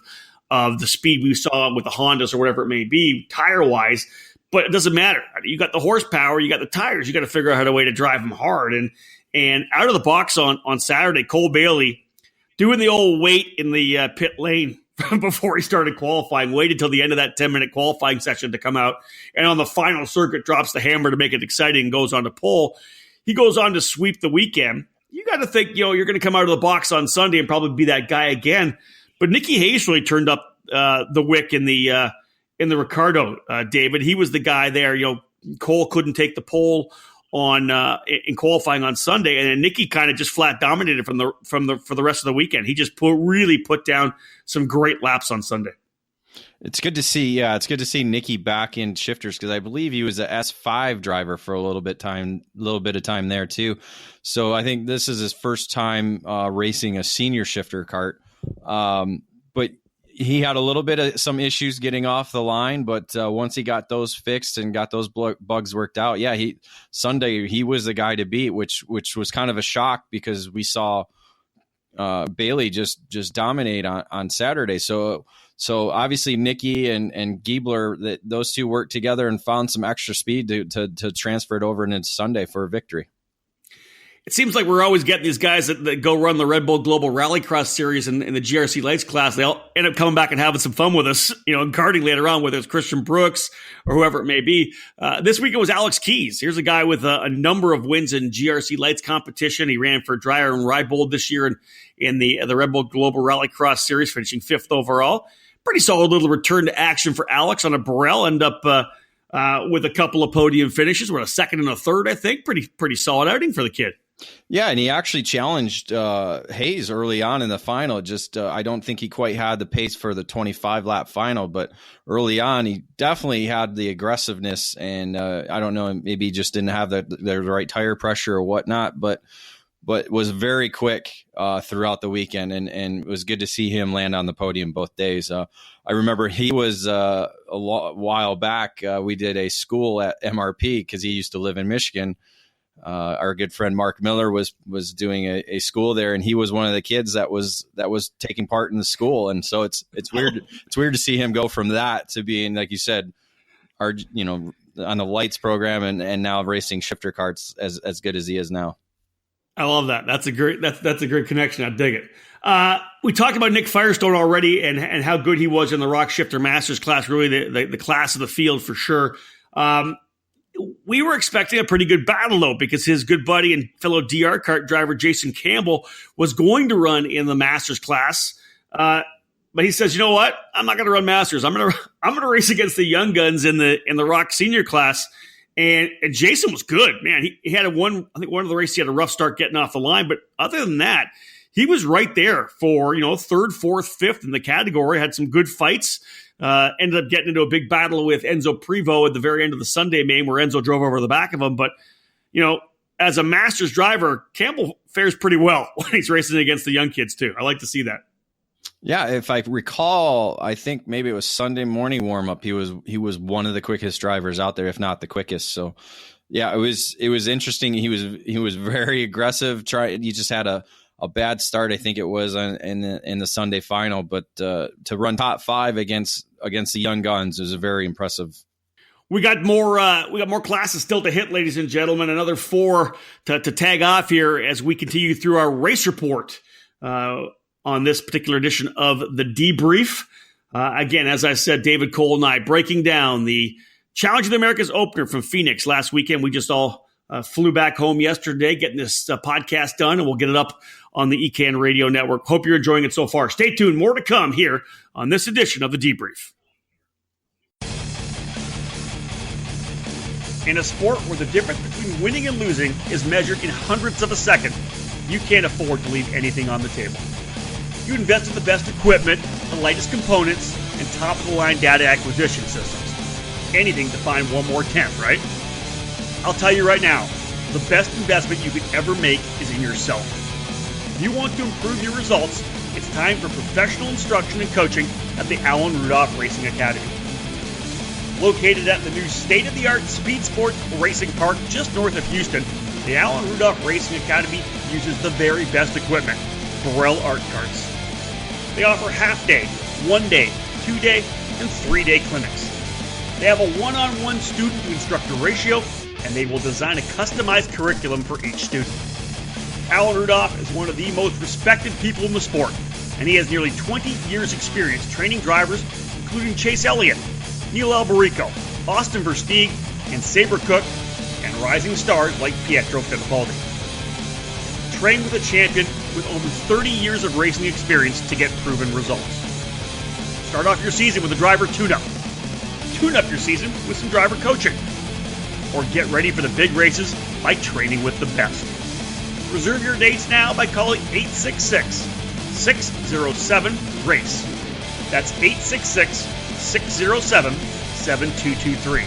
the speed we saw with the Hondas or whatever it may be, tire-wise. but it doesn't matter. You got the horsepower, you got the tires, you got to figure out a way to drive them hard. And out of the box on Saturday, Cole Bailey doing the old wait in the pit lane before he started qualifying, waited till the end of that 10-minute qualifying session to come out, and on the final circuit drops the hammer to make it exciting and goes on to pole. He goes on to sweep the weekend. You got to think, you're going to come out of the box on Sunday and probably be that guy again. But Nicky Hayes really turned up the wick in the Ricardo, David. He was the guy there. Cole couldn't take the pole in qualifying on Sunday, and then Nicky kind of just flat dominated for the rest of the weekend. He just really put down some great laps on Sunday. It's good to see. Yeah, it's good to see Nicky back in shifters, because I believe he was a S5 driver for a little bit of time there too. So I think this is his first time racing a senior shifter kart. But he had a little bit of some issues getting off the line, but once he got those fixed and got those bugs worked out, Sunday he was the guy to beat, which was kind of a shock, because we saw Bailey just dominate on Saturday. So obviously Nicky and Giebler, those two worked together and found some extra speed to transfer it over into Sunday for a victory. It seems like we're always getting these guys that go run the Red Bull Global Rallycross Series in the GRC Lights class. They all end up coming back and having some fun with us, in karting later on, whether it's Christian Brooks or whoever it may be. This weekend was Alex Keys. Here's a guy with a number of wins in GRC Lights competition. He ran for Dreyer and Rybold this year in the Red Bull Global Rallycross Series, finishing 5th overall. Pretty solid little return to action for Alex on a Burrell. End up with a couple of podium finishes, with a 2nd and a 3rd, I think. Pretty solid outing for the kid. Yeah, and he actually challenged Hayes early on in the final. Just I don't think he quite had the pace for the 25-lap final, but early on he definitely had the aggressiveness, and I don't know, maybe he just didn't have the right tire pressure or whatnot, but was very quick throughout the weekend, and it was good to see him land on the podium both days. I remember he was a while back, we did a school at MRP, because he used to live in Michigan. Our good friend Mark Miller was doing a school there, and he was one of the kids that was taking part in the school. And so it's weird. It's weird to see him go from that to being, like you said, on the lights program and now racing shifter karts as good as he is now. I love that. That's a great connection. I dig it. We talked about Nick Firestone already and how good he was in the Rock Shifter Masters class, really the class of the field for sure. We were expecting a pretty good battle, though, because his good buddy and fellow DR kart driver Jason Campbell was going to run in the Masters class. But he says, you know what? I'm not going to run Masters. I'm going to race against the young guns in the Rock Senior class. And Jason was good, man. He had I think one of the races he had a rough start getting off the line, but other than that, he was right there for 3rd, 4th, 5th in the category. Had some good fights. Ended up getting into a big battle with Enzo Prevost at the very end of the Sunday main, where Enzo drove over the back of him. But as a Masters driver, Campbell fares pretty well when he's racing against the young kids too. I like to see that. Yeah, if I recall, I think maybe it was Sunday morning warm up. He was one of the quickest drivers out there, if not the quickest. So, yeah, it was interesting. He was very aggressive. He just had a bad start, I think it was in the Sunday final, but to run top 5 against the young guns is very impressive. We got more classes still to hit, ladies and gentlemen. Another 4 to tag off here as we continue through our race report on this particular edition of the Debrief. Again, as I said, David Cole and I breaking down the Challenge of the Americas opener from Phoenix last weekend. We just all flew back home yesterday, getting this podcast done, and we'll get it up on the EKN Radio Network. Hope you're enjoying it so far. Stay tuned. More to come here on this edition of the Debrief. In a sport where the difference between winning and losing is measured in hundredths of a second, you can't afford to leave anything on the table. You invest in the best equipment, the lightest components, and top-of-the-line data acquisition systems. Anything to find one more tenth, right? I'll tell you right now, the best investment you could ever make is in yourself. If you want to improve your results, it's time for professional instruction and coaching at the Alan Rudolph Racing Academy. Located at the new state-of-the-art Speed Sports Racing Park just north of Houston, the Alan Rudolph Racing Academy uses the very best equipment, Burrell Art Karts. They offer half-day, 1-day, 2-day, and 3-day clinics. They have a one-on-one student-to-instructor ratio, and they will design a customized curriculum for each student. Alan Rudolph is one of the most respected people in the sport, and he has nearly 20 years' experience training drivers, including Chase Elliott, Neil Alberico, Austin Versteeg, and Sabre Cook, and rising stars like Pietro Fittipaldi. Train with a champion with almost 30 years of racing experience to get proven results. Start off your season with a driver tune-up. Tune up your season with some driver coaching. Or get ready for the big races by training with the best. Reserve your dates now by calling 866-607-RACE. That's 866-607-7223.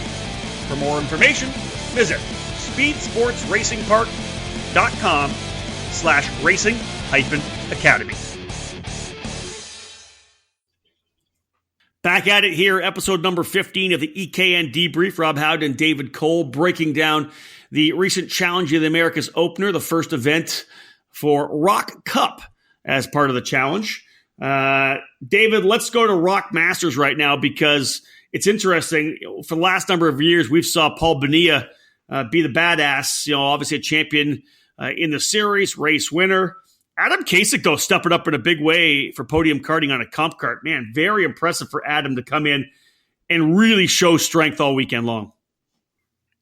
For more information, visit speedsportsracingpark.com/racing-academy. Back at it here, episode number 15 of the EKN Debrief. Rob Howden and David Cole breaking down the recent Challenge of the Americas opener, the first event for Rock Cup as part of the challenge. David, let's go to Rock Masters right now because it's interesting. For the last number of years, we've saw Paul Bonilla be the badass, obviously a champion in the series, race winner. Adam Kasich, though, stepping up in a big way for podium karting on a comp kart. Man, very impressive for Adam to come in and really show strength all weekend long.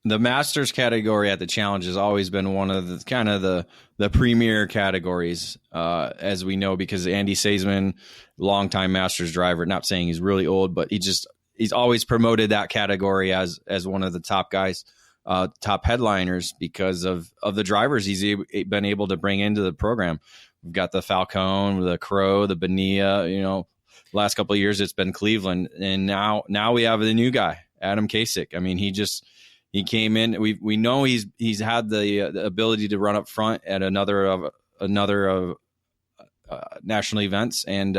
The Masters category at the Challenge has always been one of the kind of the premier categories, as we know, because Andy Seisman, longtime Masters driver, not saying he's really old, but he's always promoted that category as one of the top guys, top headliners because of the drivers he's been able to bring into the program. We've got the Falcone, the Crow, the Bonilla, last couple of years it's been Cleveland. And now we have the new guy, Adam Kasich. I mean, he came in. We know he's had the ability to run up front at another of national events, and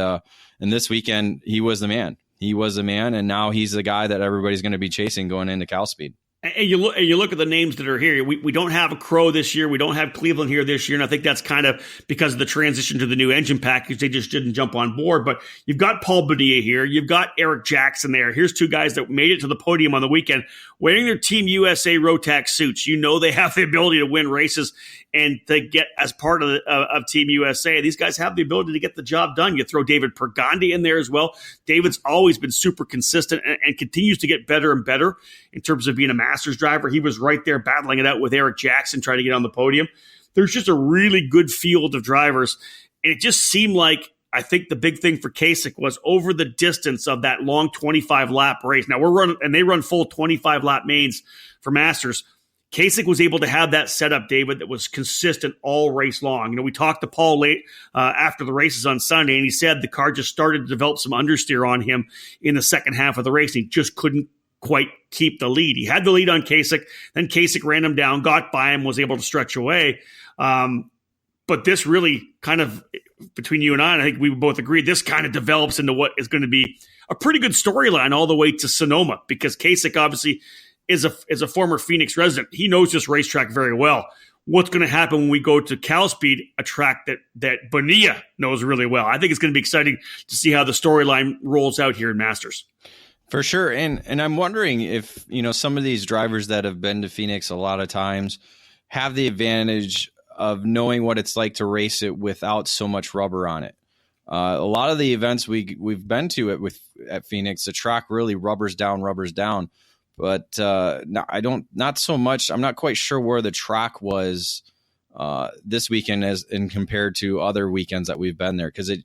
this weekend he was the man. He was the man, and now he's the guy that everybody's going to be chasing going into Cal Speed. And you look at the names that are here. We don't have a Crow this year. We don't have Cleveland here this year. And I think that's kind of because of the transition to the new engine package. They just didn't jump on board. But you've got Paul Bonilla here. You've got Eric Jackson there. Here's two guys that made it to the podium on the weekend wearing their Team USA Rotax suits. They have the ability to win races and to get as part of Team USA. These guys have the ability to get the job done. You throw David Pergondi in there as well. David's always been super consistent and continues to get better and better in terms of being a Masters driver. He was right there battling it out with Eric Jackson trying to get on the podium. There's just a really good field of drivers. And it just seemed like, I think the big thing for Kasich was over the distance of that long 25-lap race. Now they run full 25-lap mains for Masters. Kasich was able to have that setup, David, that was consistent all race long. We talked to Paul late after the races on Sunday, and he said the car just started to develop some understeer on him in the second half of the race. He just couldn't quite keep the lead. He had the lead on Kasich, then Kasich ran him down, got by him, was able to stretch away. But this really kind of, between you and I think we both agree, this kind of develops into what is going to be a pretty good storyline all the way to Sonoma, because Kasich obviously is a former Phoenix resident. He knows this racetrack very well. What's going to happen when we go to Cal Speed, a track that Bonilla knows really well? I think it's going to be exciting to see how the storyline rolls out here in Masters. For sure. And I'm wondering if, some of these drivers that have been to Phoenix a lot of times have the advantage of knowing what it's like to race it without so much rubber on it. A lot of the events we've been to at Phoenix, the track really rubbers down. But not so much. I'm not quite sure where the track was this weekend as in compared to other weekends that we've been there, because it,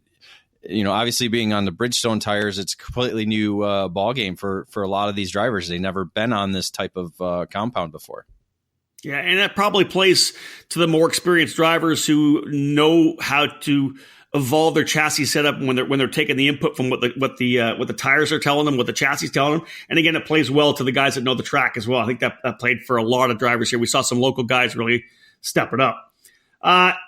obviously being on the Bridgestone tires, it's a completely new ball game for a lot of these drivers. They've never been on this type of compound before. Yeah, and that probably plays to the more experienced drivers who know how to evolve their chassis setup when they're taking the input from what the tires are telling them, what the chassis is telling them. And again, it plays well to the guys that know the track as well. I think that played for a lot of drivers here. We saw some local guys really step it up.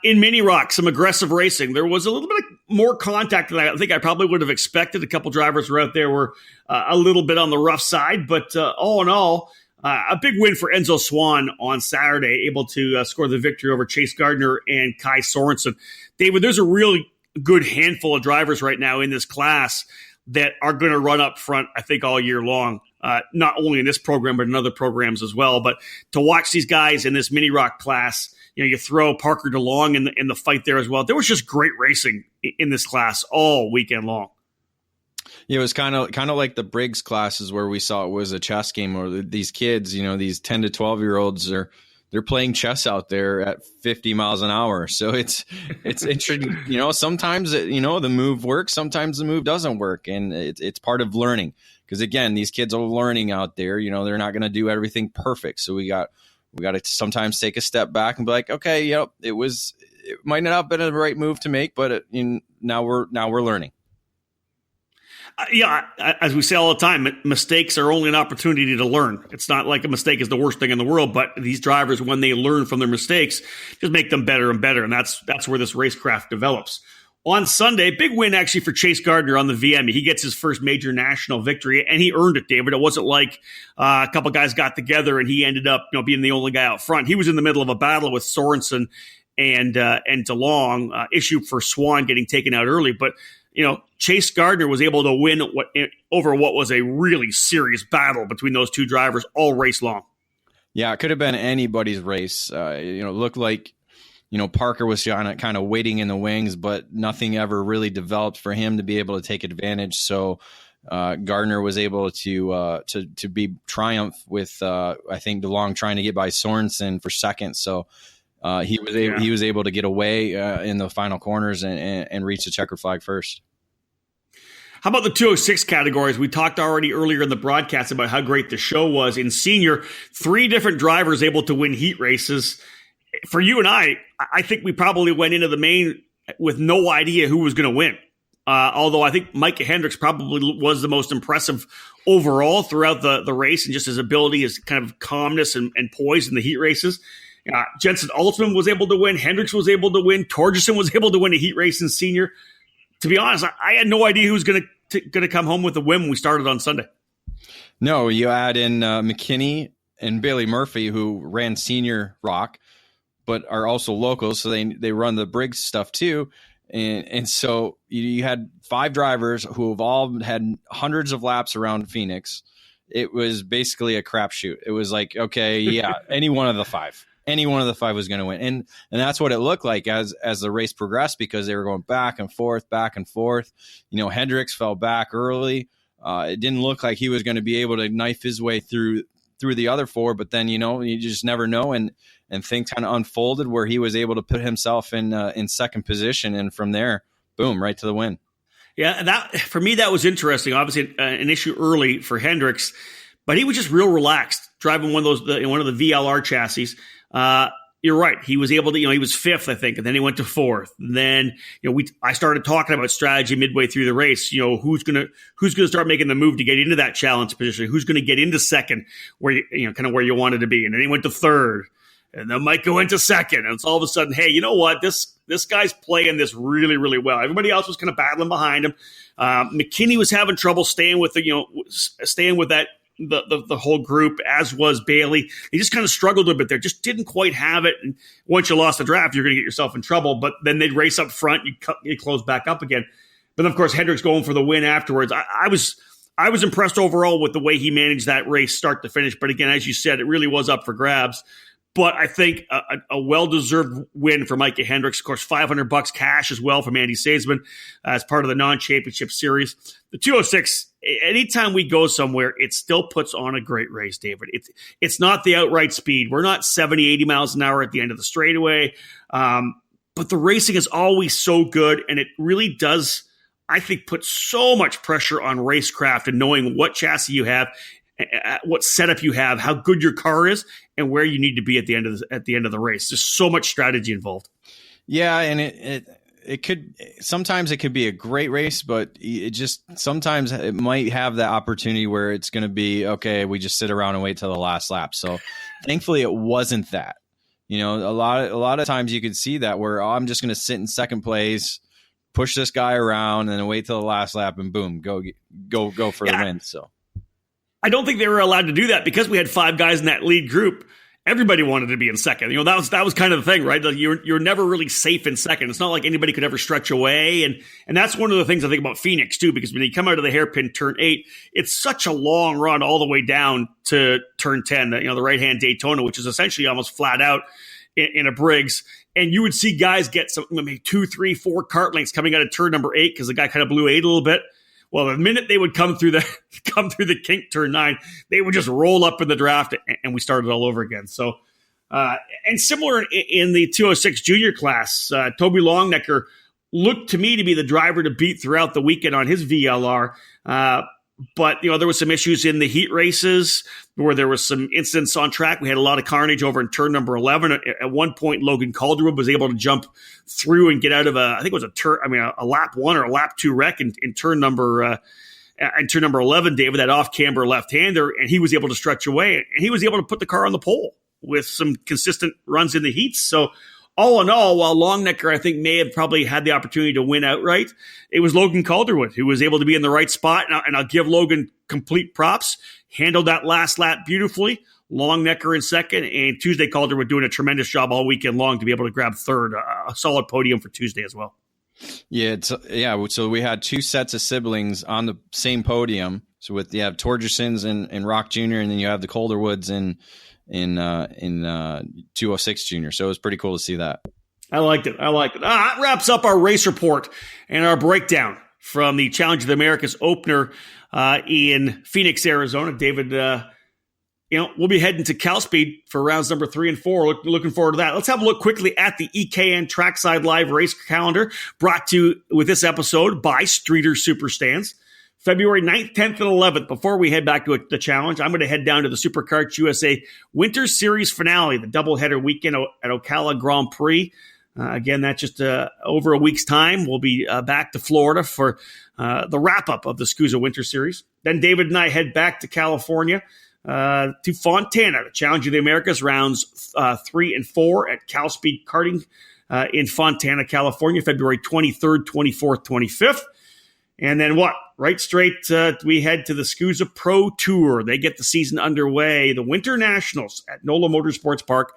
In Mini Rock, some aggressive racing. There was a little bit more contact than I think I probably would have expected. A couple drivers were out there were a little bit on the rough side, but all in all, a big win for Enzo Swan on Saturday, able to score the victory over Chase Gardner and Kai Sorensen. David, there's a really good handful of drivers right now in this class that are going to run up front, I think, all year long. not only in this program, but in other programs as well. But to watch these guys in this mini rock class, you throw Parker DeLong in the fight there as well. There was just great racing in this class all weekend long. Yeah, it was kind of like the Briggs classes where we saw it was a chess game, or these kids, these 10 to 12-year-olds they're playing chess out there at 50 miles an hour. So it's interesting. Sometimes the move works, sometimes the move doesn't work, and it's part of learning. Because again, these kids are learning out there. They're not going to do everything perfect. So we got to sometimes take a step back and be like, okay, it might not have been the right move to make, but now we're learning. As we say all the time, mistakes are only an opportunity to learn. It's not like a mistake is the worst thing in the world, but these drivers, when they learn from their mistakes, just make them better and better, and that's where this racecraft develops. On Sunday, big win actually for Chase Gardner on the VM. He gets his first major national victory, and he earned it, David. It wasn't like a couple guys got together and he ended up being the only guy out front. He was in the middle of a battle with Sorensen and DeLong, issue for Swan getting taken out early, but Chase Gardner was able to win over what was a really serious battle between those two drivers all race long. Yeah, it could have been anybody's race. It looked like, Parker was kind of waiting in the wings, but nothing ever really developed for him to be able to take advantage. So Gardner was able to be triumph with, I think, DeLong trying to get by Sorensen for second. So he was able to get away in the final corners and reach the checker flag first. How about the 206 categories? We talked already earlier in the broadcast about how great the show was. In senior, 3 different drivers able to win heat races. For you and I think we probably went into the main with no idea who was going to win. Although I think Micah Hendricks probably was the most impressive overall throughout the race, and just his ability, his kind of calmness and poise in the heat races. Jensen Altzman was able to win. Hendricks was able to win. Torgerson was able to win a heat race in senior. To be honest, I had no idea who was going to come home with the win when we started on Sunday. No, you add in McKinney and Bailey Murphy, who ran senior rock, but are also locals, so they run the Briggs stuff too. And so you had 5 drivers who have all had hundreds of laps around Phoenix. It was basically a crapshoot. It was like, okay, yeah, any one of the 5 was going to win. And that's what it looked like as the race progressed, because they were going back and forth. Hendricks fell back early. It didn't look like he was going to be able to knife his way through the other 4, but then, you just never know. And things kind of unfolded where he was able to put himself in second position. And from there, boom, right to the win. Yeah, that for me, that was interesting. Obviously, an issue early for Hendricks, but he was just real relaxed driving one of the VLR chassis. You're right. He was able to, he was 5th, I think, and then he went to 4th. And then, I started talking about strategy midway through the race. Who's gonna start making the move to get into that challenge position? Who's gonna get into second, where kind of where you wanted to be? And then he went to 3rd, and then Mike went to 2nd, and it's all of a sudden, hey, you know what? This guy's playing this really, really well. Everybody else was kind of battling behind him. McKinney was having trouble staying with that. The whole group, as was Bailey. He just kind of struggled a bit there, just didn't quite have it. And once you lost the draft, you're going to get yourself in trouble. But then they'd race up front, you close back up again. But then, of course, Hendricks going for the win afterwards. I was impressed overall with the way he managed that race start to finish. But again, as you said, it really was up for grabs. But I think a well-deserved win for Micah Hendricks. Of course, $500 cash as well from Andy Saisman as part of the non-championship series. The 206, anytime we go somewhere, it still puts on a great race, David. It's not the outright speed. We're not 70, 80 miles an hour at the end of the straightaway. But the racing is always so good, and it really does, I think, put so much pressure on racecraft and knowing what chassis you have, what setup you have, how good your car is, and where you need to be at the end of the race. There's so much strategy involved. Yeah, and it could sometimes it could be a great race, but it just sometimes it might have that opportunity where it's going to be okay. We just sit around and wait till the last lap. So thankfully, it wasn't that. A lot of times you could see that where I'm just going to sit in second place, push this guy around, and then wait till the last lap, and boom, go for the win. So. I don't think they were allowed to do that because we had 5 guys in that lead group. everybody wanted to be in second. That was kind of the thing, right? You're never really safe in second. It's not like anybody could ever stretch away. And that's one of the things I think about Phoenix too, because when you come out of the hairpin turn 8, it's such a long run all the way down to turn 10, the right-hand Daytona, which is essentially almost flat out in a Briggs. And you would see guys get maybe 2, 3, 4 kart lengths coming out of turn number 8 because the guy kind of blew 8 a little bit. Well, the minute they would come through the kink turn 9, they would just roll up in the draft, and we started all over again. So, and similar in the 206 junior class, Toby Longnecker looked to me to be the driver to beat throughout the weekend on his VLR. But, there was some issues in the heat races where there was some incidents on track. We had a lot of carnage over in turn number 11. At one point, Logan Calderwood was able to jump through and get out of a lap 1 or a lap 2 wreck in turn number 11, David, that off-camber left-hander, and he was able to stretch away. And he was able to put the car on the pole with some consistent runs in the heats. So, all in all, while Longnecker, I think, may have probably had the opportunity to win outright, it was Logan Calderwood who was able to be in the right spot. And I'll give Logan complete props. Handled that last lap beautifully. Longnecker in second. And Tuesday Calderwood doing a tremendous job all weekend long to be able to grab third. A solid podium for Tuesday as well. Yeah, so we had 2 sets of siblings on the same podium. So you have Torgersons and Rock Jr., and then you have the Calderwoods in 206 junior. So it was pretty cool to see that. I liked it. That wraps up our race report and our breakdown from the Challenge of the Americas opener in Phoenix, Arizona. David, we'll be heading to Cal Speed for rounds number 3 and 4. Looking forward to that. Let's have a look quickly at the EKN Trackside Live race calendar, brought to you with this episode by Streeter Superstands. February 9th, 10th, and 11th. Before we head back to the challenge, I'm going to head down to the SuperKarts USA Winter Series finale, the doubleheader weekend at Ocala Grand Prix. Again, that's just over a week's time. We'll be back to Florida for the wrap-up of the SCUSA Winter Series. Then David and I head back to California to Fontana, the Challenge of the Americas, rounds 3 and 4 at Cal Speed Karting in Fontana, California, February 23rd, 24th, 25th. And then what? Right straight, we head to the SCUSA Pro Tour. They get the season underway, the Winter Nationals at NOLA Motorsports Park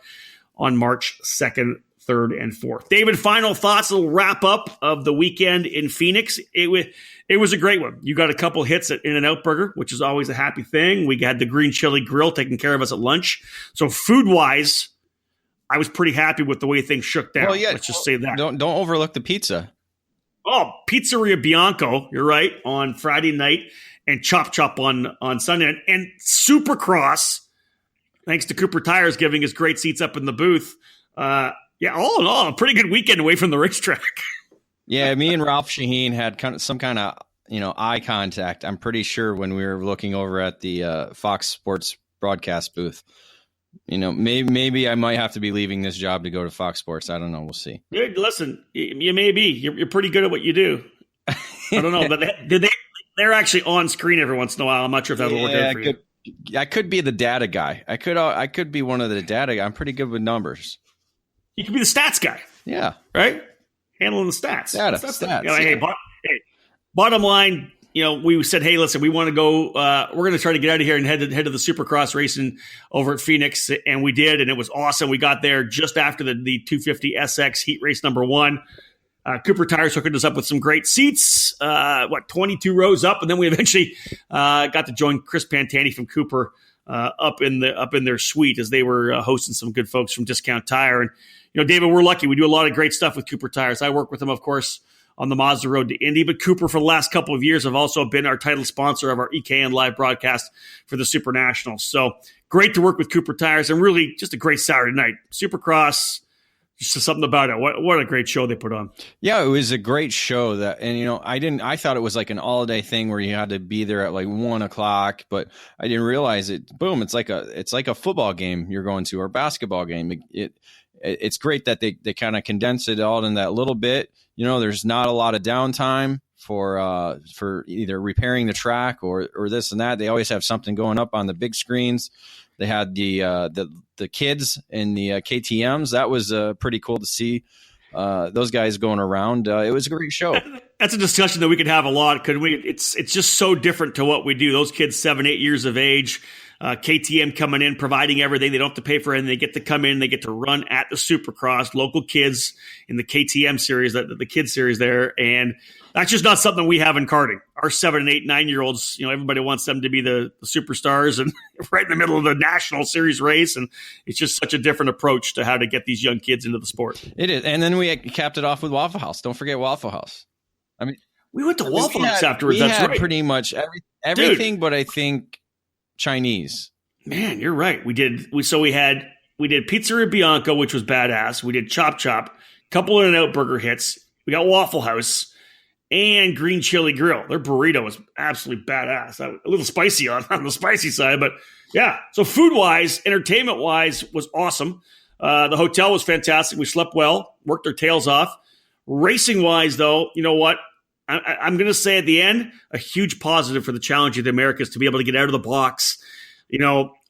on March 2nd, 3rd, and 4th. David, final thoughts, a little wrap-up of the weekend in Phoenix. It was a great one. You got a couple hits at In-N-Out Burger, which is always a happy thing. We had the Green Chili Grill taking care of us at lunch. So food-wise, I was pretty happy with the way things shook down. Well, yeah, let's just say that. Don't overlook the pizza. Oh, Pizzeria Bianco, you're right, on Friday night, and Chop Chop on Sunday. And Supercross, thanks to Cooper Tires giving us great seats up in the booth. All in all, a pretty good weekend away from the racetrack. Yeah, me and Ralph Shaheen had some kind of eye contact, I'm pretty sure, when we were looking over at the Fox Sports broadcast booth. Maybe I might have to be leaving this job to go to Fox Sports. I don't know. We'll see. Listen, you may be. You're pretty good at what you do. I don't know, but they're actually on screen every once in a while. I'm not sure if that'll work out for you. I could be the data guy. I could be one of the data guys. I'm pretty good with numbers. You could be the stats guy. Yeah. Right? Handling the stats. Stats. Hey, bottom line, we said, hey, listen, we want to go, we're going to try to get out of here and head to the Supercross racing over at Phoenix. And we did, and it was awesome. We got there just after the 250 SX heat race number 1. Cooper Tires hooking us up with some great seats, 22 rows up. And then we eventually got to join Chris Pantani from Cooper up in their suite as they were hosting some good folks from Discount Tire. And, David, we're lucky. We do a lot of great stuff with Cooper Tires. I work with them, of course, on the Mazda Road to Indy, but Cooper for the last couple of years have also been our title sponsor of our EKN live broadcast for the Super Nationals. So great to work with Cooper Tires, and really just a great Saturday night. Supercross, just something about it. What a great show they put on. Yeah, it was a great show. I thought it was like an all-day thing where you had to be there at like 1:00, but I didn't realize it. Boom, it's like a football game you're going to, or a basketball game. It's great that they kind of condense it all in that little bit. There's not a lot of downtime for either repairing the track or this and that. They always have something going up on the big screens. They had the kids in the KTMs. That was pretty cool to see those guys going around. It was a great show. That's a discussion that we could have a lot. Could we? It's just so different to what we do. Those kids, 7, 8 years of age. KTM coming in, providing everything. They don't have to pay for anything. They get to come in. They get to run at the Supercross, local kids in the KTM series, the kids series there. And that's just not something we have in karting. Our 7 and 8, 9-year-olds, everybody wants them to be the superstars and right in the middle of the national series race. And it's just such a different approach to how to get these young kids into the sport. It is. And then we capped it off with Waffle House. Don't forget Waffle House. I mean, we went to Waffle House afterwards. We That's had right. Pretty much everything, but I think Chinese. Man, you're right. We did Pizzeria Bianca, which was badass. We did Chop Chop, couple of In-N-Out burger hits. We got Waffle House and Green Chili Grill. Their burrito was absolutely badass. A little spicy on the spicy side, but yeah. So food-wise, entertainment-wise was awesome. The hotel was fantastic. We slept well, worked our tails off. Racing-wise, though, you know what? I'm going to say at the end, a huge positive for the Challenge of the Americas to be able to get out of the box,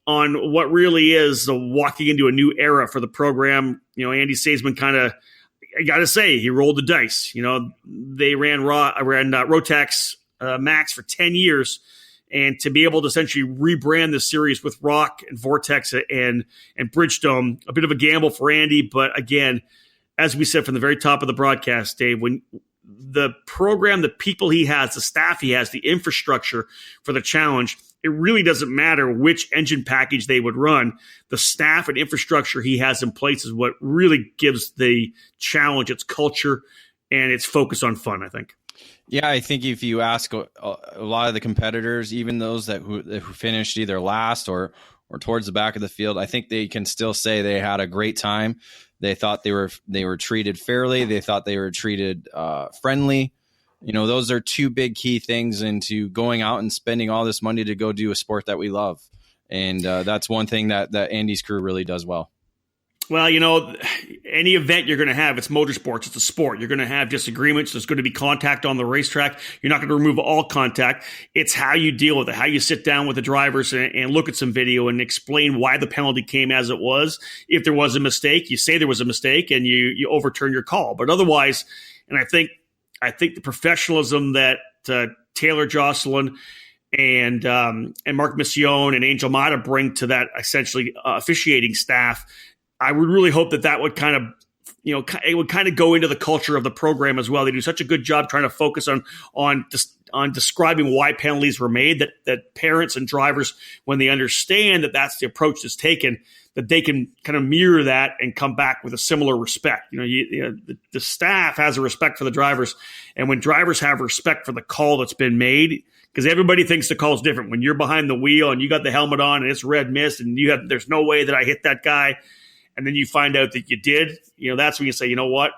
on what really is walking into a new era for the program. Andy Seisman kind of, I got to say, he rolled the dice. They ran Rotax Max for 10 years, and to be able to essentially rebrand the series with Rock and Vortex and Bridgestone, a bit of a gamble for Andy. But again, as we said from the very top of the broadcast, Dave, when the program, the people he has, the staff he has, the infrastructure for the Challenge, it really doesn't matter which engine package they would run. The staff and infrastructure he has in place is what really gives the Challenge its culture and its focus on fun, I think. Yeah, I think if you ask a lot of the competitors, even those who finished either last or towards the back of the field, I think they can still say they had a great time. They thought they were treated fairly. They thought they were treated friendly. Those are two big key things into going out and spending all this money to go do a sport that we love. And that's one thing that Andy's crew really does well. Well, any event you're going to have, it's motorsports, it's a sport. You're going to have disagreements. There's going to be contact on the racetrack. You're not going to remove all contact. It's how you deal with it, how you sit down with the drivers and look at some video and explain why the penalty came as it was. If there was a mistake, you say there was a mistake and you overturn your call. But otherwise, and I think the professionalism that Taylor Jocelyn and Mark Missione and Angel Mata bring to that essentially officiating staff, I would really hope that would kind of, it would kind of go into the culture of the program as well. They do such a good job trying to focus on describing why penalties were made, that parents and drivers, when they understand that that's the approach that's taken, that they can kind of mirror that and come back with a similar respect. The staff has a respect for the drivers, and when drivers have respect for the call that's been made, because everybody thinks the call is different. When you're behind the wheel and you got the helmet on and it's red mist and there's no way that I hit that guy, and then you find out that you did, that's when you say, you know what,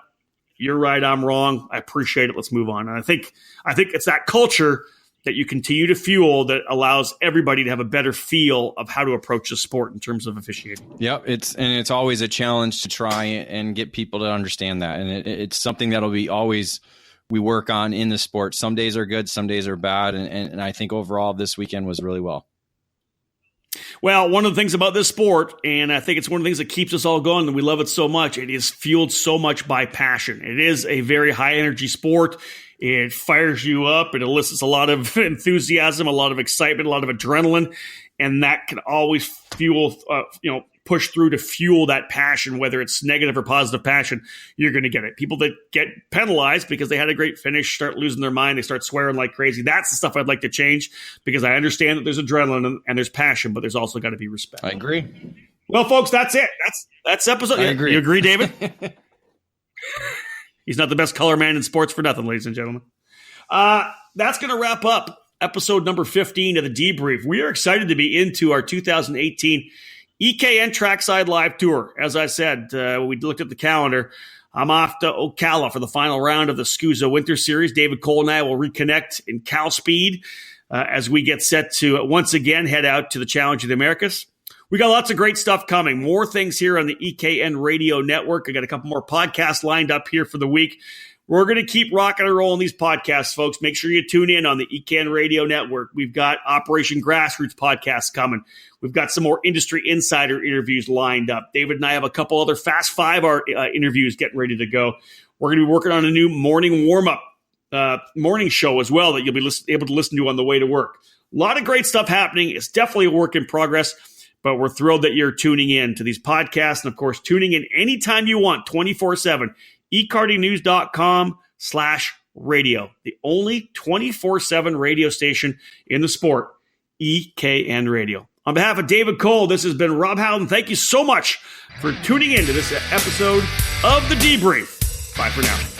you're right, I'm wrong, I appreciate it, let's move on. And I think it's that culture that you continue to fuel that allows everybody to have a better feel of how to approach the sport in terms of officiating. Yep, it's always a challenge to try and get people to understand that, and it's something that'll be always we work on in the sport. Some days are good, some days are bad, and I think overall this weekend was really well. Well, one of the things about this sport, and I think it's one of the things that keeps us all going, and we love it so much, it is fueled so much by passion. It is a very high-energy sport. It fires you up. It elicits a lot of enthusiasm, a lot of excitement, a lot of adrenaline, and that can always fuel, push through to fuel that passion, whether it's negative or positive passion. You're going to get it. People that get penalized because they had a great finish start losing their mind. They start swearing like crazy. That's the stuff I'd like to change, because I understand that there's adrenaline and there's passion, but there's also got to be respect. I agree. Well, folks, that's it. That's episode. I agree. You agree, David? He's not the best color man in sports for nothing, ladies and gentlemen. That's going to wrap up episode number 15 of the Debrief. We are excited to be into our 2018 EKN Trackside Live Tour. As I said, we looked at the calendar. I'm off to Ocala for the final round of the SCUSA Winter Series. David Cole and I will reconnect in Cal Speed as we get set to once again head out to the Challenge of the Americas. We got lots of great stuff coming. More things here on the EKN Radio Network. I got a couple more podcasts lined up here for the week. We're going to keep rocking and rolling these podcasts, folks. Make sure you tune in on the EKN Radio Network. We've got Operation Grassroots podcasts coming. We've got some more industry insider interviews lined up. David and I have a couple other Fast Five interviews getting ready to go. We're going to be working on a new morning warm-up morning show as well that you'll be able to listen to on the way to work. A lot of great stuff happening. It's definitely a work in progress, but we're thrilled that you're tuning in to these podcasts. And of course, tuning in anytime you want, 24/7, ekartingnews.com/radio. The only 24/7 radio station in the sport, EKN Radio. On behalf of David Cole, this has been Rob Howden. Thank you so much for tuning in to this episode of The Debrief. Bye for now.